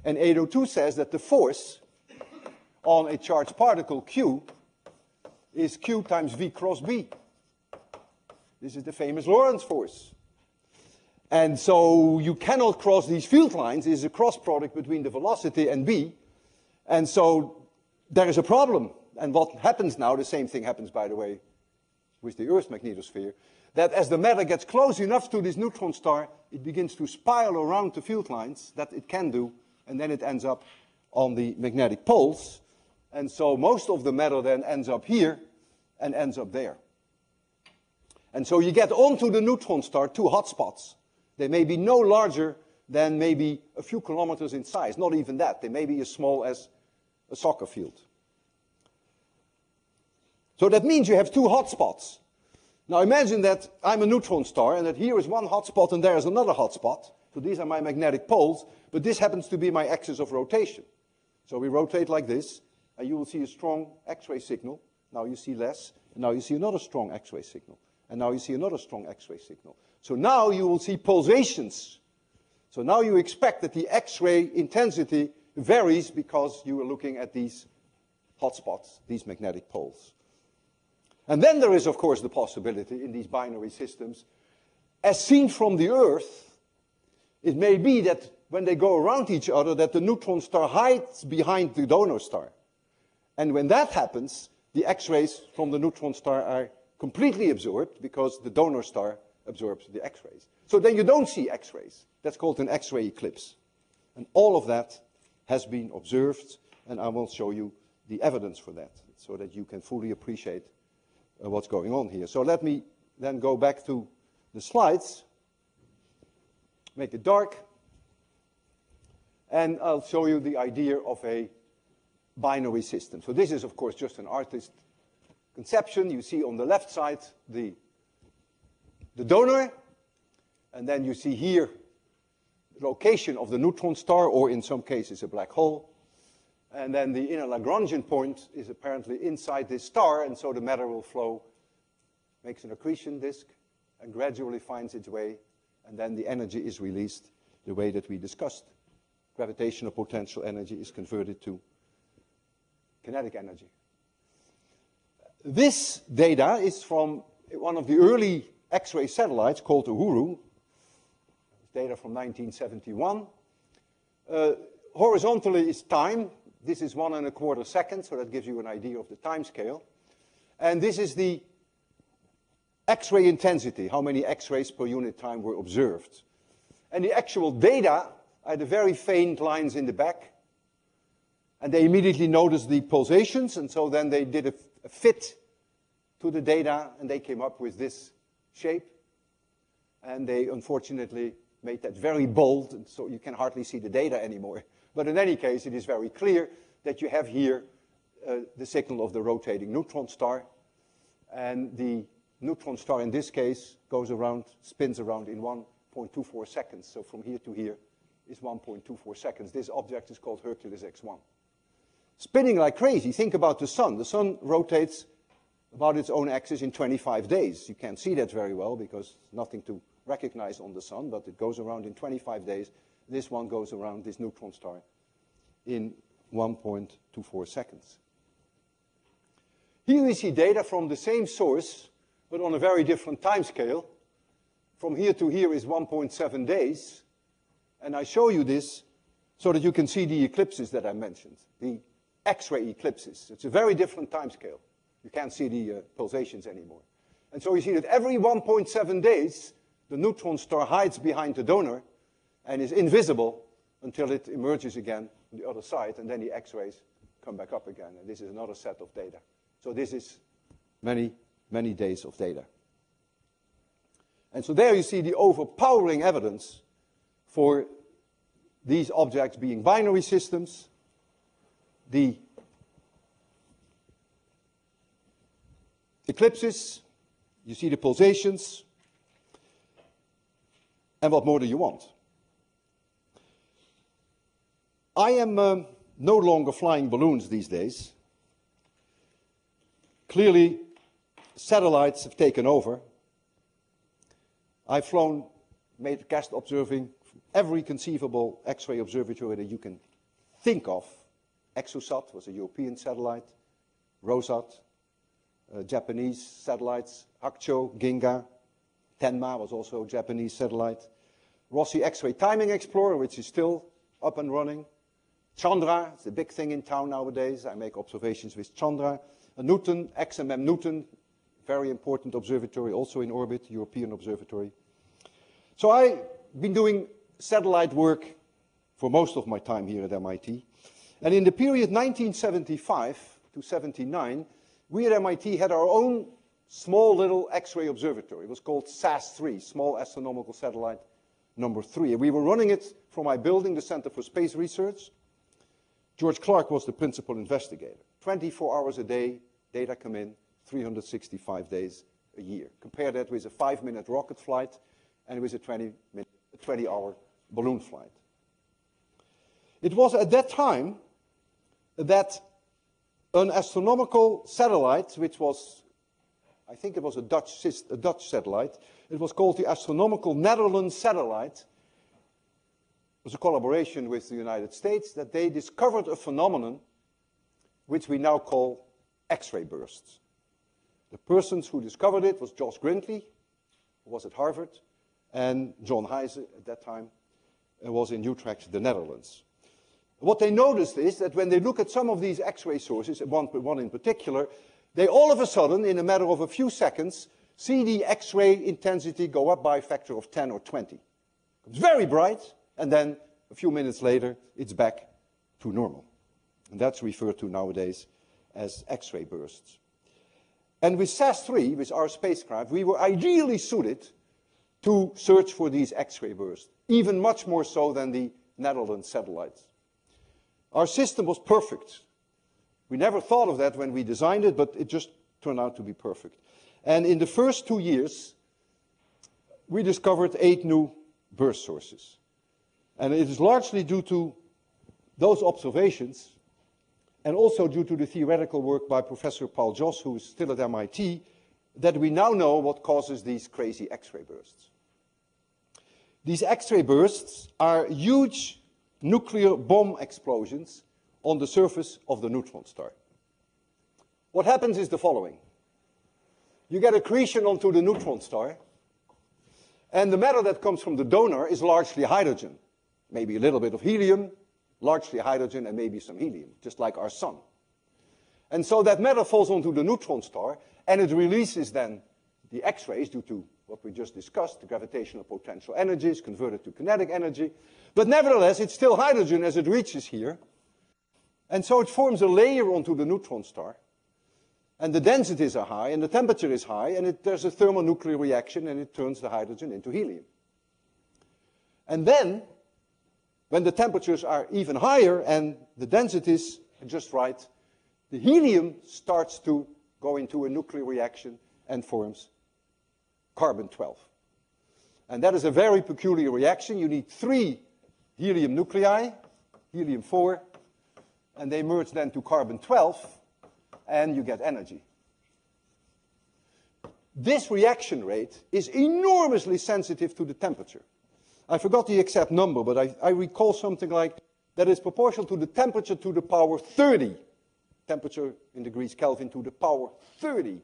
And 802 says that the force on a charged particle, Q, is Q times V cross B. This is the famous Lorentz force. And so you cannot cross these field lines. It is a cross product between the velocity and B. And so there is a problem. And what happens now, the same thing happens, by the way, with the Earth's magnetosphere, that as the matter gets close enough to this neutron star, it begins to spiral around the field lines that it can do, and then it ends up on the magnetic poles. And so most of the matter then ends up here and ends up there. And so you get onto the neutron star two hotspots. They may be no larger than maybe a few kilometers in size, not even that. They may be as small as a soccer field. So that means you have two hotspots. Now imagine that I'm a neutron star and that here is one hotspot and there is another hotspot. So these are my magnetic poles, but this happens to be my axis of rotation. So we rotate like this, and you will see a strong X-ray signal. Now you see less, and now you see another strong X-ray signal. And now you see another strong X-ray signal. So now you will see pulsations. So now you expect that the X-ray intensity varies because you are looking at these hotspots, these magnetic poles. And then there is, of course, the possibility in these binary systems, as seen from the Earth, it may be that when they go around each other, that the neutron star hides behind the donor star. And when that happens, the X-rays from the neutron star are completely absorbed because the donor star absorbs the X-rays. So then you don't see X-rays. That's called an X-ray eclipse. And all of that has been observed, and I will show you the evidence for that so that you can fully appreciate what's going on here. So let me then go back to the slides, make it dark, and I'll show you the idea of a binary system. So this is, of course, just an artist conception. You see on the left side the donor, And then you see here the location of the neutron star, or in some cases a black hole. And then the inner Lagrangian point is apparently inside this star, and so the matter will flow, makes an accretion disk, and gradually finds its way, and then the energy is released the way that we discussed. Gravitational potential energy is converted to kinetic energy. This data is from one of the early X-ray satellites called Uhuru. Data from 1971. Horizontally is time. This is 1¼ seconds, so that gives you an idea of the time scale. And this is the X-ray intensity, how many X-rays per unit time were observed. And the actual data are the very faint lines in the back. And they immediately noticed the pulsations, and so then they did a fit to the data, and they came up with this shape. And they unfortunately made that very bold, and so you can hardly see the data anymore. But in any case, it is very clear that you have here the signal of the rotating neutron star. And the neutron star in this case goes around, spins around in 1.24 seconds. So from here to here is 1.24 seconds. This object is called Hercules X1. Spinning like crazy. Think about the sun. The sun rotates about its own axis in 25 days. You can't see that very well because nothing to recognize on the sun, but it goes around in 25 days. This one goes around, this neutron star, in 1.24 seconds. Here we see data from the same source, but on a very different time scale. From here to here is 1.7 days. And I show you this so that you can see the eclipses that I mentioned, the X-ray eclipses. It's a very different time scale. You can't see the pulsations anymore. And so you see that every 1.7 days, the neutron star hides behind the donor and is invisible until it emerges again on the other side, and then the X-rays come back up again. And this is another set of data. So this is many, many days of data. And so there you see the overpowering evidence for these objects being binary systems, the eclipses, you see the pulsations, and what more do you want? I am no longer flying balloons these days. Clearly, satellites have taken over. I've flown, made guest observing every conceivable X-ray observatory that you can think of. Exosat was a European satellite, Rosat, Japanese satellites, Hakucho, Ginga, Tenma was also a Japanese satellite, Rossi X-ray Timing Explorer, which is still up and running, Chandra, it's a big thing in town nowadays. I make observations with Chandra. Newton, XMM Newton, very important observatory, also in orbit, European observatory. So I've been doing satellite work for most of my time here at MIT. And in the period 1975 to 79, we at MIT had our own small little X-ray observatory. It was called SAS-3, Small Astronomical Satellite number 3. And we were running it from my building, the Center for Space Research. George Clark was the principal investigator. 24 hours a day, data come in, 365 days a year. Compare that with a 5-minute rocket flight and with a 20-hour balloon flight. It was at that time that an astronomical satellite, which was, I think it was a Dutch satellite, it was called the Astronomical Netherlands Satellite. It was a collaboration with the United States that they discovered a phenomenon which we now call X-ray bursts. The persons who discovered it was Josh Grindley, who was at Harvard, and John Heise at that time was in Utrecht, the Netherlands. What they noticed is that when they look at some of these X-ray sources, one in particular, they all of a sudden, in a matter of a few seconds, see the X-ray intensity go up by a factor of 10 or 20. It's very bright, and then a few minutes later, it's back to normal. And that's referred to nowadays as X-ray bursts. And with SAS-3, with our spacecraft, we were ideally suited to search for these X-ray bursts, even much more so than the Netherlands satellites. Our system was perfect. We never thought of that when we designed it, but it just turned out to be perfect. And in the first 2 years, we discovered 8 new burst sources. And it is largely due to those observations and also due to the theoretical work by Professor Paul Joss, who is still at MIT, that we now know what causes these crazy X-ray bursts. These X-ray bursts are huge nuclear bomb explosions on the surface of the neutron star. What happens is the following. You get accretion onto the neutron star, and the matter that comes from the donor is largely hydrogen, maybe a little bit of helium, largely hydrogen, and maybe some helium, just like our sun. And so that matter falls onto the neutron star, and it releases then the X-rays due to what we just discussed, the gravitational potential energy is converted to kinetic energy. But nevertheless, it's still hydrogen as it reaches here. And so it forms a layer onto the neutron star. And the densities are high, and the temperature is high, and there's a thermonuclear reaction, and it turns the hydrogen into helium. And then, when the temperatures are even higher and the densities are just right, the helium starts to go into a nuclear reaction and forms carbon-12. And that is a very peculiar reaction. You need 3 helium nuclei, helium-4, and they merge then to carbon-12, and you get energy. This reaction rate is enormously sensitive to the temperature. I forgot the exact number, but I recall something like that is proportional to the temperature to the power 30. Temperature in degrees Kelvin to the power 30.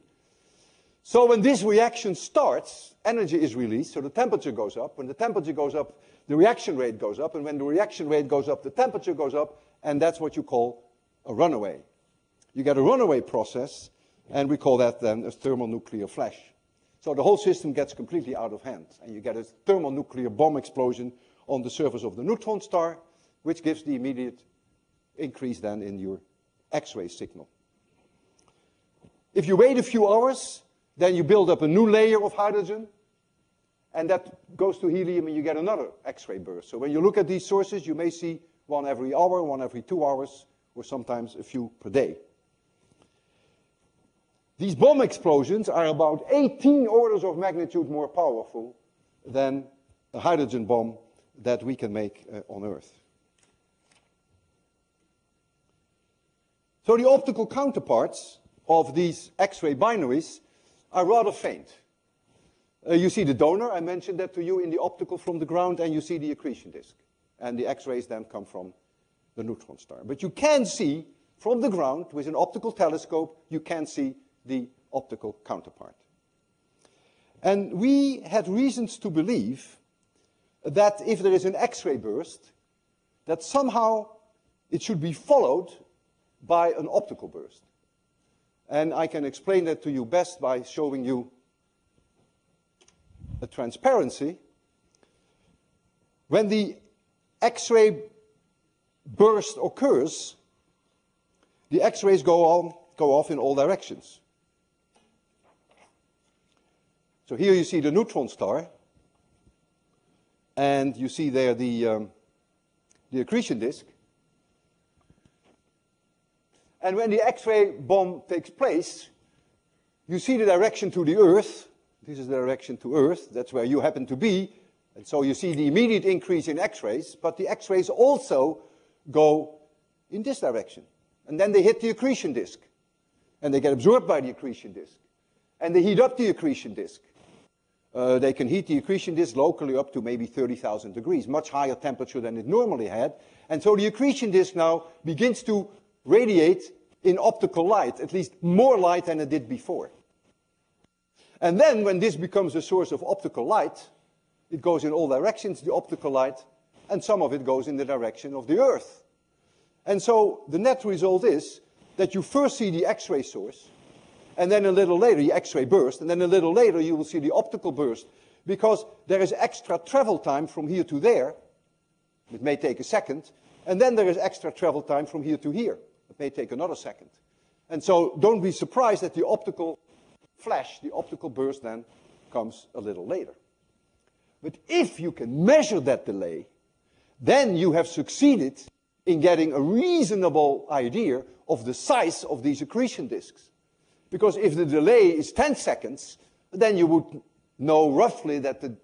So when this reaction starts, energy is released, so the temperature goes up. When the temperature goes up, the reaction rate goes up, and when the reaction rate goes up, the temperature goes up, and that's what you call a runaway. You get a runaway process, and we call that then a thermonuclear flash. So the whole system gets completely out of hand, and you get a thermonuclear bomb explosion on the surface of the neutron star, which gives the immediate increase then in your X-ray signal. If you wait a few hours, then you build up a new layer of hydrogen, and that goes to helium, and you get another X-ray burst. So when you look at these sources, you may see one every hour, one every 2 hours, or sometimes a few per day. These bomb explosions are about 18 orders of magnitude more powerful than a hydrogen bomb that we can make on Earth. So the optical counterparts of these X-ray binaries are rather faint. You see the donor, I mentioned that to you in the optical from the ground, and you see the accretion disk. And the X-rays then come from the neutron star. But you can see from the ground, with an optical telescope, you can see the optical counterpart. And we had reasons to believe that if there is an X-ray burst, that somehow it should be followed by an optical burst. And I can explain that to you best by showing you a transparency. When the X-ray burst occurs, the X-rays go off in all directions. So here you see the neutron star, and you see there the accretion disk. And when the X-ray bomb takes place, you see the direction to the Earth. This is the direction to Earth. That's where you happen to be. And so you see the immediate increase in X-rays, but the X-rays also go in this direction. And then they hit the accretion disk. And they get absorbed by the accretion disk. And they heat up the accretion disk. They can heat the accretion disk locally up to maybe 30,000 degrees, much higher temperature than it normally had. And so the accretion disk now begins to radiate in optical light, at least more light than it did before. And then when this becomes a source of optical light, it goes in all directions, the optical light, and some of it goes in the direction of the Earth. And so the net result is that you first see the X-ray source, and then a little later the X-ray burst, and then a little later you will see the optical burst, because there is extra travel time from here to there. It may take a second, and then there is extra travel time from here to here. It may take another second. And so don't be surprised that the optical flash, the optical burst then comes a little later. But if you can measure that delay, then you have succeeded in getting a reasonable idea of the size of these accretion disks. Because if the delay is 10 seconds, then you would know roughly that the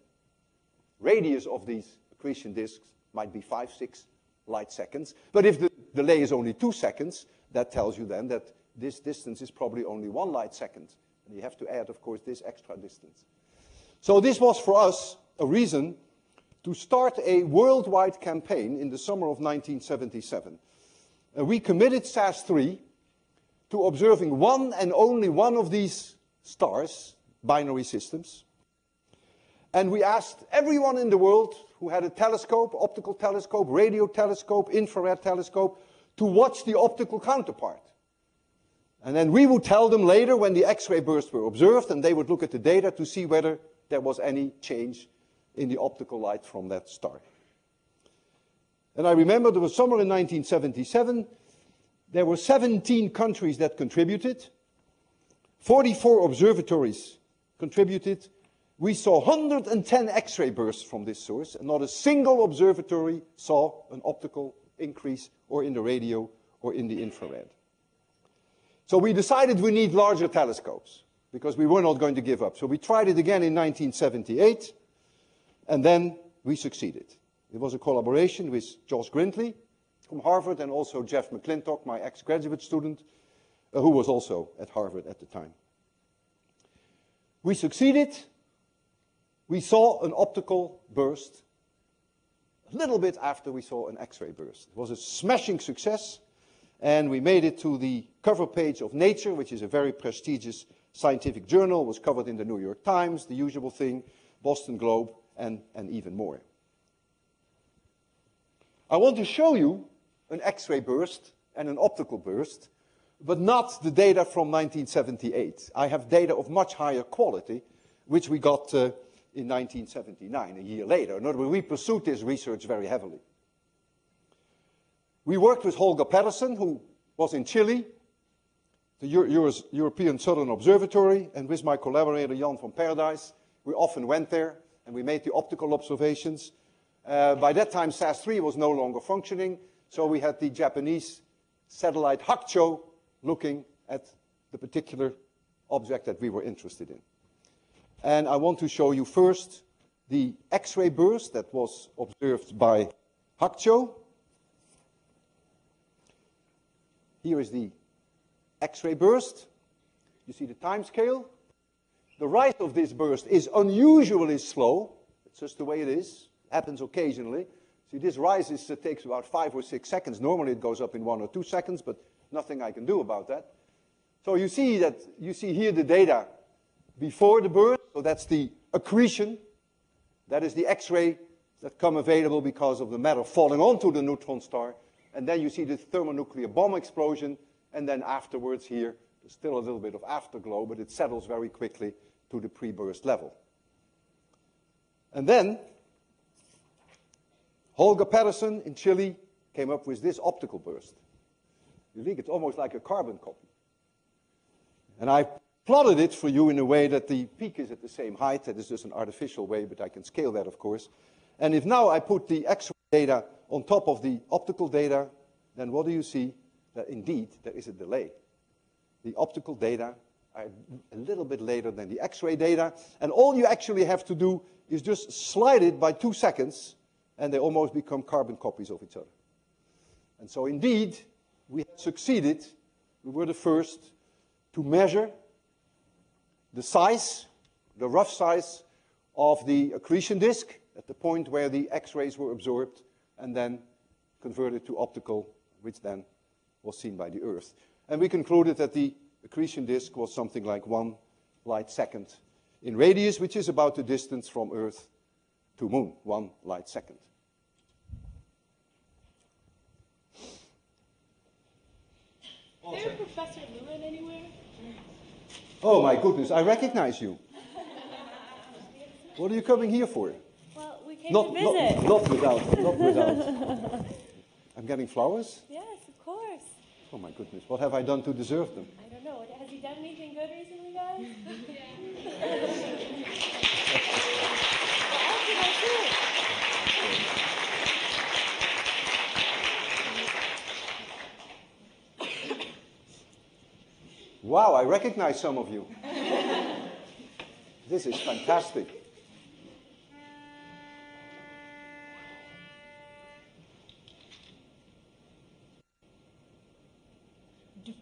radius of these accretion disks might be 5, 6 light seconds. But if the delay is only 2 seconds, that tells you then that this distance is probably only 1 light second. And you have to add, of course, this extra distance. So this was for us a reason to start a worldwide campaign in the summer of 1977. We committed SAS3 to observing one and only one of these stars, binary systems. And we asked everyone in the world who had a telescope, optical telescope, radio telescope, infrared telescope, to watch the optical counterpart. And then we would tell them later when the X-ray bursts were observed, and they would look at the data to see whether there was any change in the optical light from that star. And I remember there was summer in 1977. There were 17 countries that contributed. 44 observatories contributed. We saw 110 X-ray bursts from this source, and not a single observatory saw an optical increase or in the radio or in the infrared. So we decided we need larger telescopes because we were not going to give up. So we tried it again in 1978, and then we succeeded. It was a collaboration with Josh Grindley from Harvard and also Jeff McClintock, my ex-graduate student, who was also at Harvard at the time. We succeeded. We saw an optical burst a little bit after we saw an X-ray burst. It was a smashing success, and we made it to the cover page of Nature, which is a very prestigious scientific journal. It was covered in the New York Times, the usual thing, Boston Globe, and even more. I want to show you an X-ray burst and an optical burst, but not the data from 1978. I have data of much higher quality, which we got in 1979, a year later. In other words, we pursued this research very heavily. We worked with Holger Pedersen, who was in Chile, the European Southern Observatory, and with my collaborator Jan van Paradise. We often went there, and we made the optical observations. By that time, SAS3 was no longer functioning, so we had the Japanese satellite Hakuchou looking at the particular object that we were interested in. And I want to show you first the X-ray burst that was observed by Hakuchou. Here is the X-ray burst. You see the time scale. The rise of this burst is unusually slow. It's just the way it is. It happens occasionally. See, this rise takes about 5 or 6 seconds. Normally it goes up in 1 or 2 seconds, but nothing I can do about that. So you see here the data before the burst. So that's the accretion. That is the X-ray that come available because of the matter falling onto the neutron star. And then you see the thermonuclear bomb explosion. And then afterwards here, there's still a little bit of afterglow, but it settles very quickly to the pre-burst level. And then Holger Pedersen in Chile came up with this optical burst. You think it's almost like a carbon copy. And I plotted it for you in a way that the peak is at the same height. That is just an artificial way, but I can scale that, of course. And if now I put the X-ray data on top of the optical data, then what do you see? That indeed there is a delay. The optical data are a little bit later than the X-ray data, and all you actually have to do is just slide it by 2 seconds, and they almost become carbon copies of each other. And so indeed, we have succeeded. We were the first to measure the size, the rough size of the accretion disk at the point where the X-rays were absorbed and then converted to optical, which then was seen by the Earth. And we concluded that the accretion disk was something like 1 light second in radius, which is about the distance from Earth to Moon, 1 light second. Is there a Professor Lewin anywhere? Oh my goodness, I recognize you. What are you coming here for? Well, we came to visit. Not without. I'm getting flowers? Yes, of course. Oh my goodness, what have I done to deserve them? I don't know. Has he done anything good recently, guys? Wow, I recognize some of you. This is fantastic. Last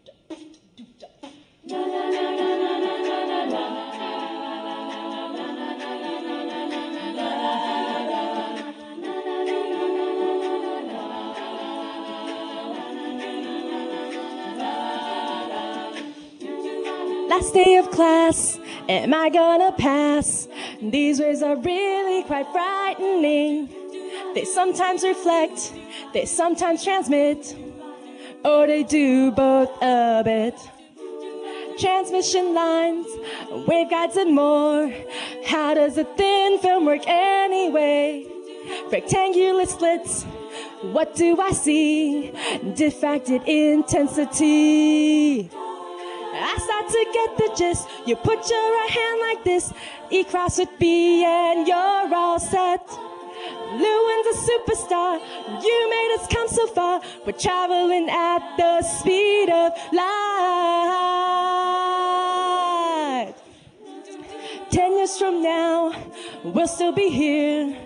day of class, am I gonna pass? These words are really quite frightening. They sometimes reflect, they sometimes transmit, or they do both a bit. Transmission lines, waveguides and more. How does a thin film work anyway? Rectangular splits, what do I see? Diffracted intensity. I start to get the gist. You put your right hand like this, E cross with B and you're all set. Lewin's a superstar, you made us come so far. We're traveling at the speed of light. 10 years from now, we'll still be here,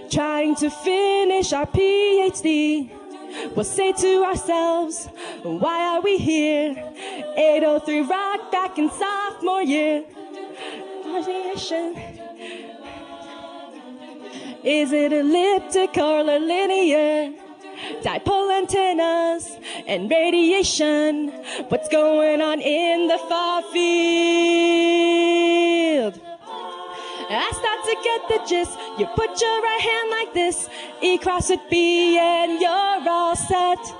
trying to finish our PhD. We'll say to ourselves, why are we here? 803 rock back in sophomore year. Is it elliptical or linear? Dipole antennas and radiation. What's going on in the far field? I start to get the gist. You put your right hand like this, E cross with B and you're all set.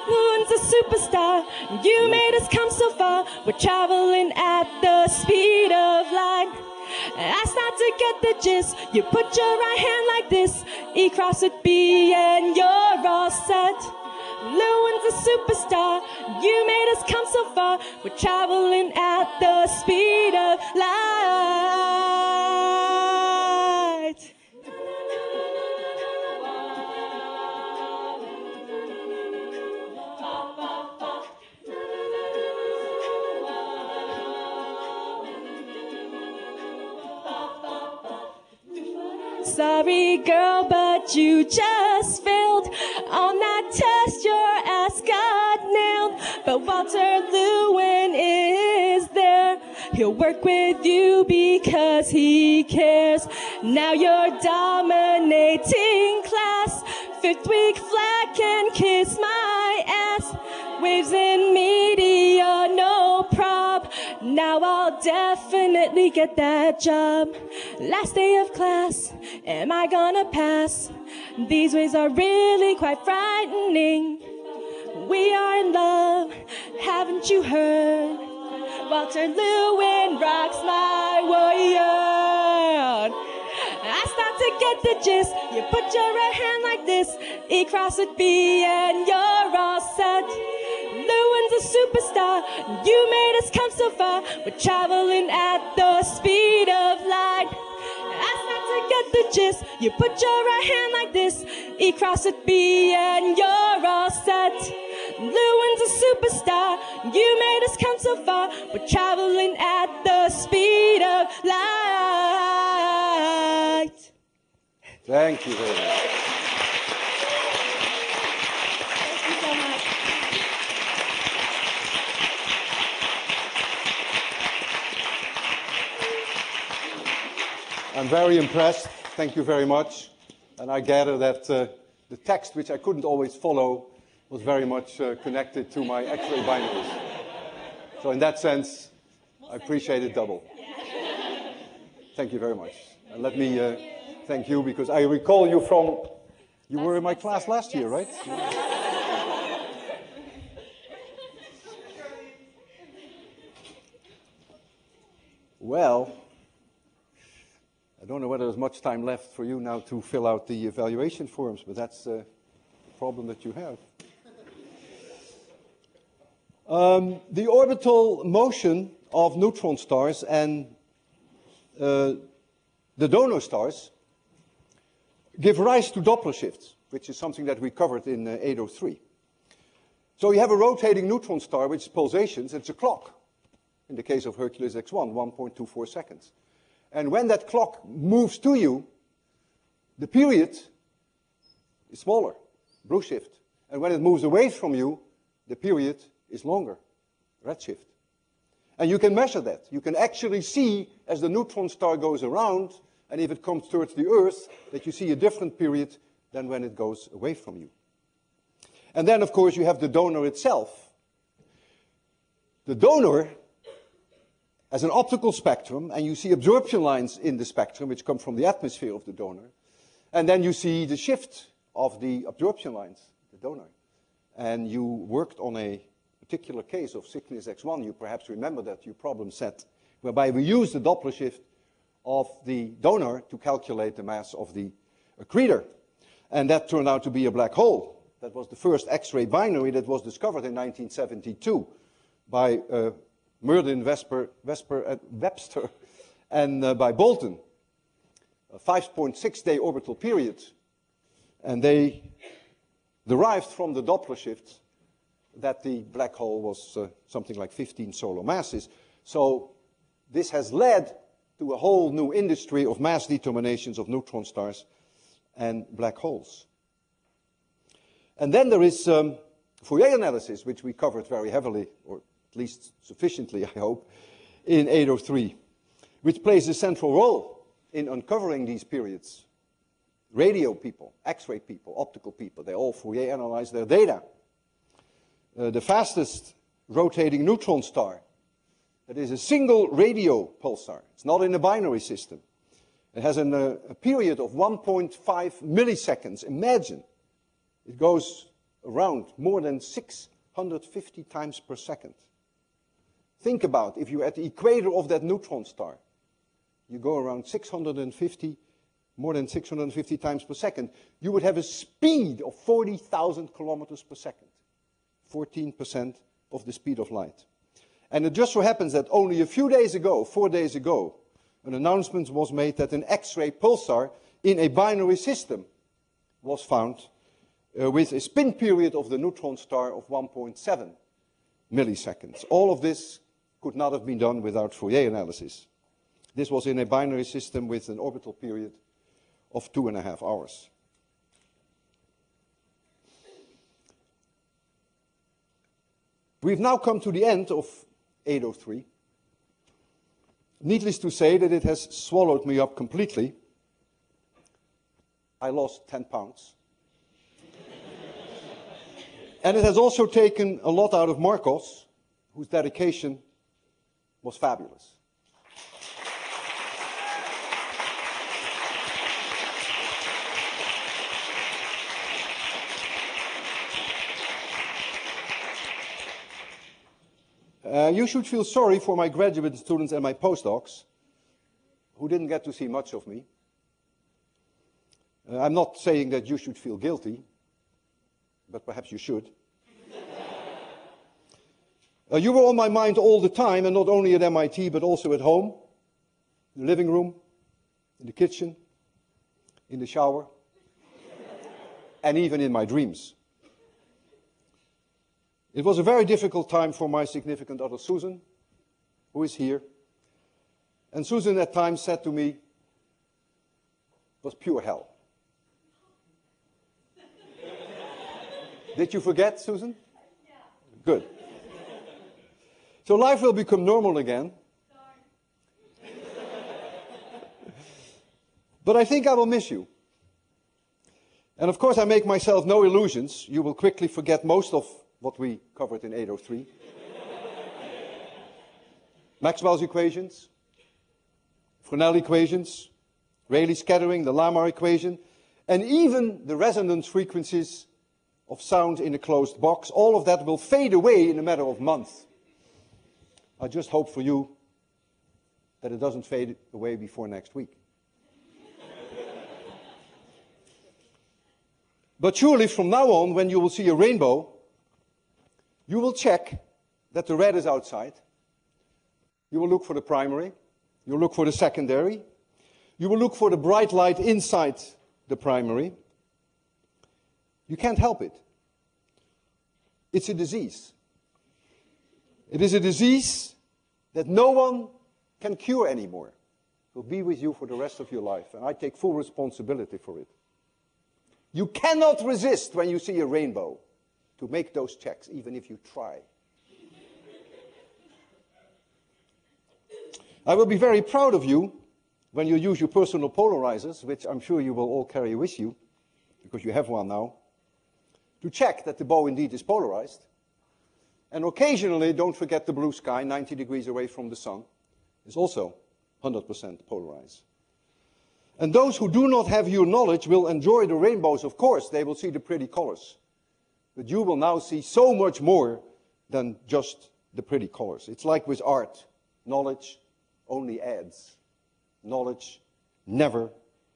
Lewin's a superstar, you made us come so far. We're traveling at the speed of light. I start to get the gist. You put your right hand like this, E cross with B and you're all set. Lewin's a superstar, you made us come so far. We're traveling at the speed of light. Sorry, girl, but you just failed on that test. Your ass got nailed. But Walter Lewin is there. He'll work with you because he cares. Now you're dominating class. 5th week flat can kiss my ass. Waves in media, no prob. Now I'll definitely get that job. Last day of class, am I gonna pass? These waves are really quite frightening. We are in love, haven't you heard? Walter Lewin rocks my world. I start to get the gist. You put your right hand like this, E cross with B and you're all set. Lewin's a superstar, you made us come so far. We're traveling at the speed of light. I start to get the gist. You put your right hand like this, E cross with B and you're all set. Lewin's a superstar, you made us come so far. We're traveling at the speed of light. Thank you very much. Thank you so much. I'm very impressed. Thank you very much. And I gather that the text, which I couldn't always follow, was very much connected to my X-ray binaries. So in that sense, I appreciate it double. Thank you very much. And let me thank you, because I recall you from, you were in my class last year, right? Well, I don't know whether there's much time left for you now to fill out the evaluation forms, but that's a problem that you have. The orbital motion of neutron stars and the donor stars give rise to Doppler shifts, which is something that we covered in 803. So you have a rotating neutron star, which is pulsations. It's a clock. In the case of Hercules X1, 1.24 seconds. And when that clock moves to you, the period is smaller, blue shift. And when it moves away from you, the period is longer, redshift. And you can measure that. You can actually see as the neutron star goes around, and if it comes towards the Earth, that you see a different period than when it goes away from you. And then, of course, you have the donor itself. The donor has an optical spectrum, and you see absorption lines in the spectrum, which come from the atmosphere of the donor. And then you see the shift of the absorption lines, the donor. And you worked on a particular case of Cygnus X1. You perhaps remember that, your problem set, whereby we used the Doppler shift of the donor to calculate the mass of the accretor. And that turned out to be a black hole. That was the first X-ray binary that was discovered in 1972 by Murden, Webster, and by Bolton. A 5.6-day orbital period. And they derived from the Doppler shift that the black hole was something like 15 solar masses. So this has led to a whole new industry of mass determinations of neutron stars and black holes. And then there is Fourier analysis, which we covered very heavily, or at least sufficiently, I hope, in 803, which plays a central role in uncovering these periods. Radio people, X-ray people, optical people, they all Fourier analyze their data. The fastest rotating neutron star, that is a single radio pulsar. It's not in a binary system. It has a period of 1.5 milliseconds. Imagine, it goes around more than 650 times per second. Think about if you're at the equator of that neutron star, you go around more than 650 times per second, you would have a speed of 40,000 kilometers per second. 14% of the speed of light. And it just so happens that only a few days ago, 4 days ago, an announcement was made that an X-ray pulsar in a binary system was found with a spin period of the neutron star of 1.7 milliseconds. All of this could not have been done without Fourier analysis. This was in a binary system with an orbital period of 2.5 hours. We've now come to the end of 803. Needless to say that it has swallowed me up completely. I lost 10 pounds. And it has also taken a lot out of Marcos, whose dedication was fabulous. You should feel sorry for my graduate students and my postdocs, who didn't get to see much of me. I'm not saying that you should feel guilty, but perhaps you should. You were on my mind all the time, and not only at MIT, but also at home, in the living room, in the kitchen, in the shower, and even in my dreams. It was a very difficult time for my significant other, Susan, who is here. And Susan at times said to me, it was pure hell. Did you forget, Susan? Yeah. Good. So life will become normal again. But I think I will miss you. And of course I make myself no illusions. You will quickly forget most of what we covered in 803. Maxwell's equations, Fresnel equations, Rayleigh scattering, the Lamar equation, and even the resonance frequencies of sound in a closed box. All of that will fade away in a matter of months. I just hope for you that it doesn't fade away before next week. But surely from now on, when you will see a rainbow, you will check that the red is outside. You will look for the primary. You will look for the secondary. You will look for the bright light inside the primary. You can't help it. It's a disease. It is a disease that no one can cure anymore. It will be with you for the rest of your life, and I take full responsibility for it. You cannot resist when you see a rainbow to make those checks, even if you try. I will be very proud of you when you use your personal polarizers, which I'm sure you will all carry with you, because you have one now, to check that the bow indeed is polarized. And occasionally, don't forget the blue sky, 90 degrees away from the sun, is also 100% polarized. And those who do not have your knowledge will enjoy the rainbows, of course. They will see the pretty colors. But you will now see so much more than just the pretty colors. It's like with art. Knowledge only adds. Knowledge never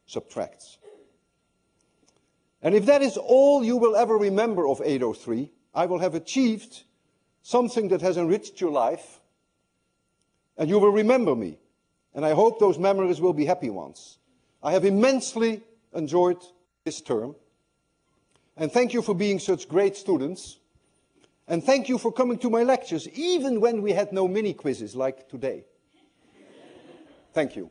subtracts. And if that is all you will ever remember of 803, I will have achieved something that has enriched your life, and you will remember me. And I hope those memories will be happy ones. I have immensely enjoyed this term. And thank you for being such great students. And thank you for coming to my lectures, even when we had no mini quizzes like today. Thank you.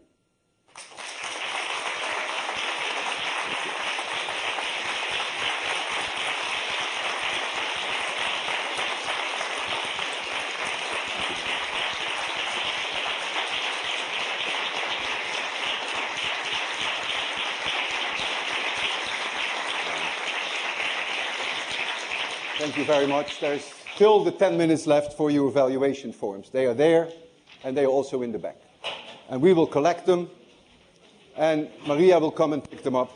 Thank you very much. There's still the 10 minutes left for your evaluation forms. They are there, and they are also in the back. And we will collect them, and Maria will come and pick them up.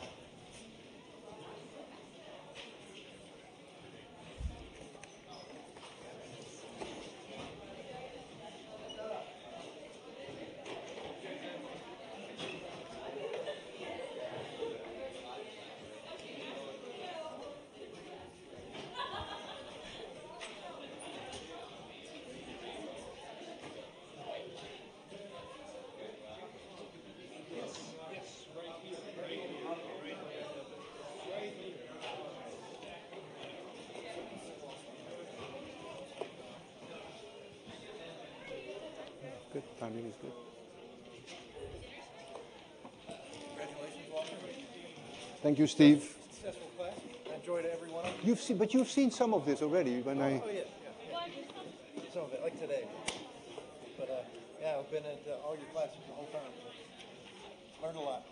Good, timing is good. Congratulations, Walter. Thank you, Steve. Successful class. I enjoyed every one of them. You've seen some of this already when I... Oh, yeah. Some of it, like today. But, yeah, I've been at all your classes the whole time. Learned a lot.